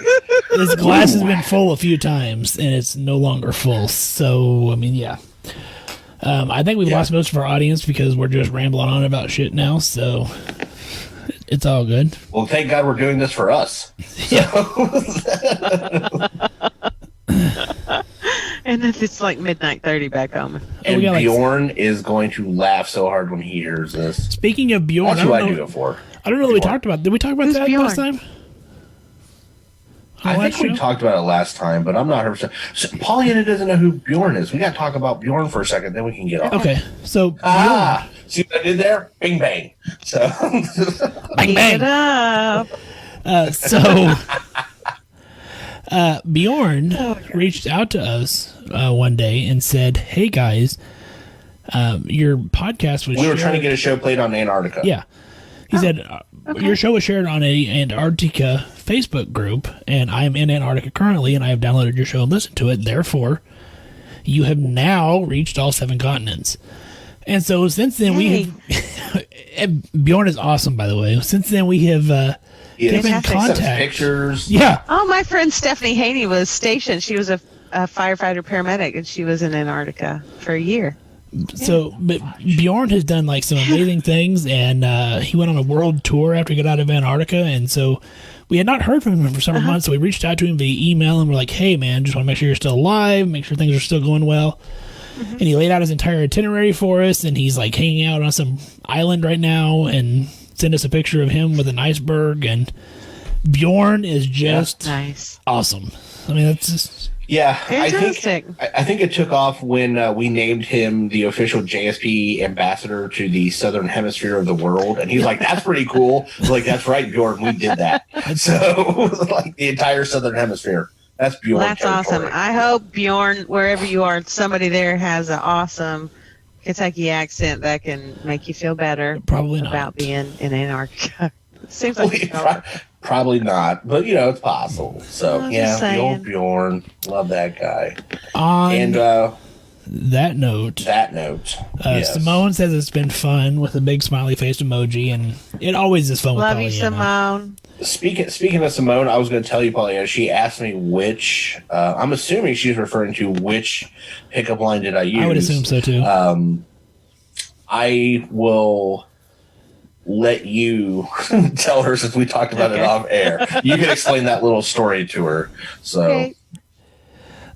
This glass has been full a few times, and it's no longer full. So, I mean, yeah. I think we've lost most of our audience because we're just rambling on about shit now, so it's all good. Well, thank God we're doing this for us. And then it's like midnight 30 back home. And we got, like- Bjorn is going to laugh so hard when he hears this. Speaking of Bjorn, That's who I do it for. I don't know that we talked about. Did we talk about Who's that Bjorn? last time? I think we talked about it last time, but I'm not 100%. So, PollyAnna doesn't know who Bjorn is. We got to talk about Bjorn for a second, then we can get off. Okay, so See what I did there? Bing bang. So, bang Keep it bang. up. Bjorn reached out to us one day and said, "Hey guys, your podcast was we were shared." trying to get a show played on Antarctica. Yeah, he said your show was shared on a Antarctica Facebook group, and I am in Antarctica currently, and I have downloaded your show and listened to it. Therefore, you have now reached all 7 continents. And so since then we have and Bjorn is awesome, by the way. Since then we have He kept in sent us contact. pictures. Yeah. Oh, my friend Stephanie Haney was stationed. She was a firefighter paramedic, and she was in Antarctica for a year. So, but Bjorn has done like some amazing things, and he went on a world tour after he got out of Antarctica, and so we had not heard from him for several months. So we reached out to him via email, and we're like, "Hey, man, just want to make sure you're still alive, make sure things are still going well." And he laid out his entire itinerary for us, and he's like hanging out on some island right now, and sent us a picture of him with an iceberg. And Bjorn is just Nice. awesome. I mean, that's just Yeah, Fantastic. I think it took off when we named him the official JSP ambassador to the Southern Hemisphere of the world, and he's like, "That's pretty cool." Like, "That's right, Bjorn, we did that." So, like the entire Southern Hemisphere. That's Bjorn. Well, that's awesome. I hope Bjorn, wherever you are, somebody there has an awesome Kentucky accent that can make you feel better. Probably not about being in Antarctica. Seems like probably not, but it's possible. So the old Bjorn, love that guy. On that note, yes. Simone says it's been fun with a big smiley face emoji, and it always is fun. Love with you, Simone. Speaking of Simone, I was going to tell you, PollyAnna. She asked me which. I'm assuming she's referring to which pickup line did I use. I would assume so too. I will let you tell her, since we talked about it off air. You can explain that little story to her. So,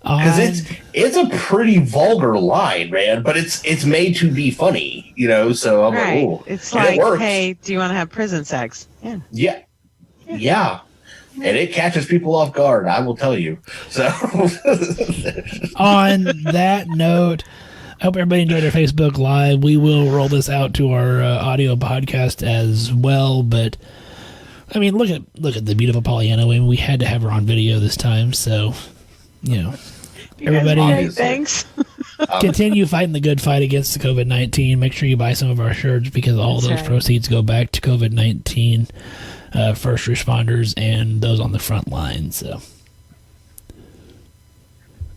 because it's a pretty vulgar line, man, but it's made to be funny, So I'm like, oh, it's like, hey, do you want to have prison sex? Yeah. And it catches people off guard, I will tell you. So, on that note, I hope everybody enjoyed our Facebook Live. We will roll this out to our audio podcast as well. But I mean, look at the beautiful PollyAnna. I mean, we had to have her on video this time, so everybody, thanks. Continue fighting the good fight against the COVID-19. Make sure you buy some of our shirts, because all those proceeds go back to COVID-19 first responders and those on the front line. So,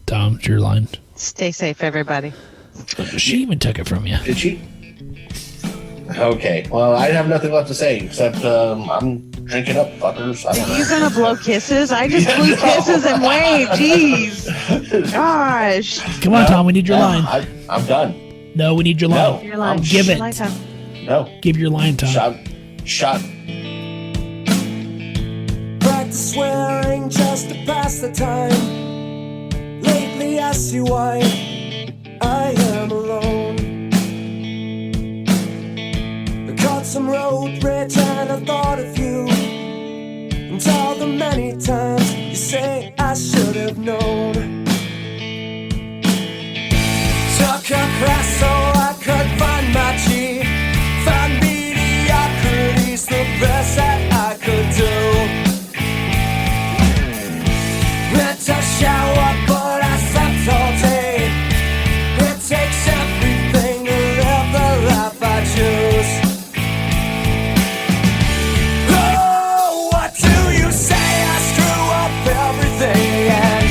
Tom, it's your line. Stay safe, everybody. She even took it from you. Did she? Okay. Well, I have nothing left to say except I'm drinking up, fuckers. I don't know. You're gonna blow kisses? I just blew kisses and waved. Jeez. Gosh. Come on, Tom. We need your line. I'm done. No, we need your line. Your line. Give it. No. Give your line, Tom. Shot. Practice swearing just to pass the time. Lately I see why I am alone. I caught some road rage and I thought of you, and all the many times you say I should have known. Took a class so I could find my G, find mediocrity's the best that I could do. Went to shower but I slept all day. It takes everything to live the life I choose. Oh, what do you say? I screw up everything again.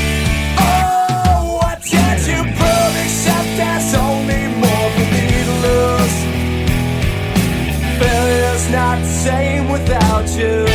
Oh, what did you prove except there's only more for me to lose? Failure's not the same without you.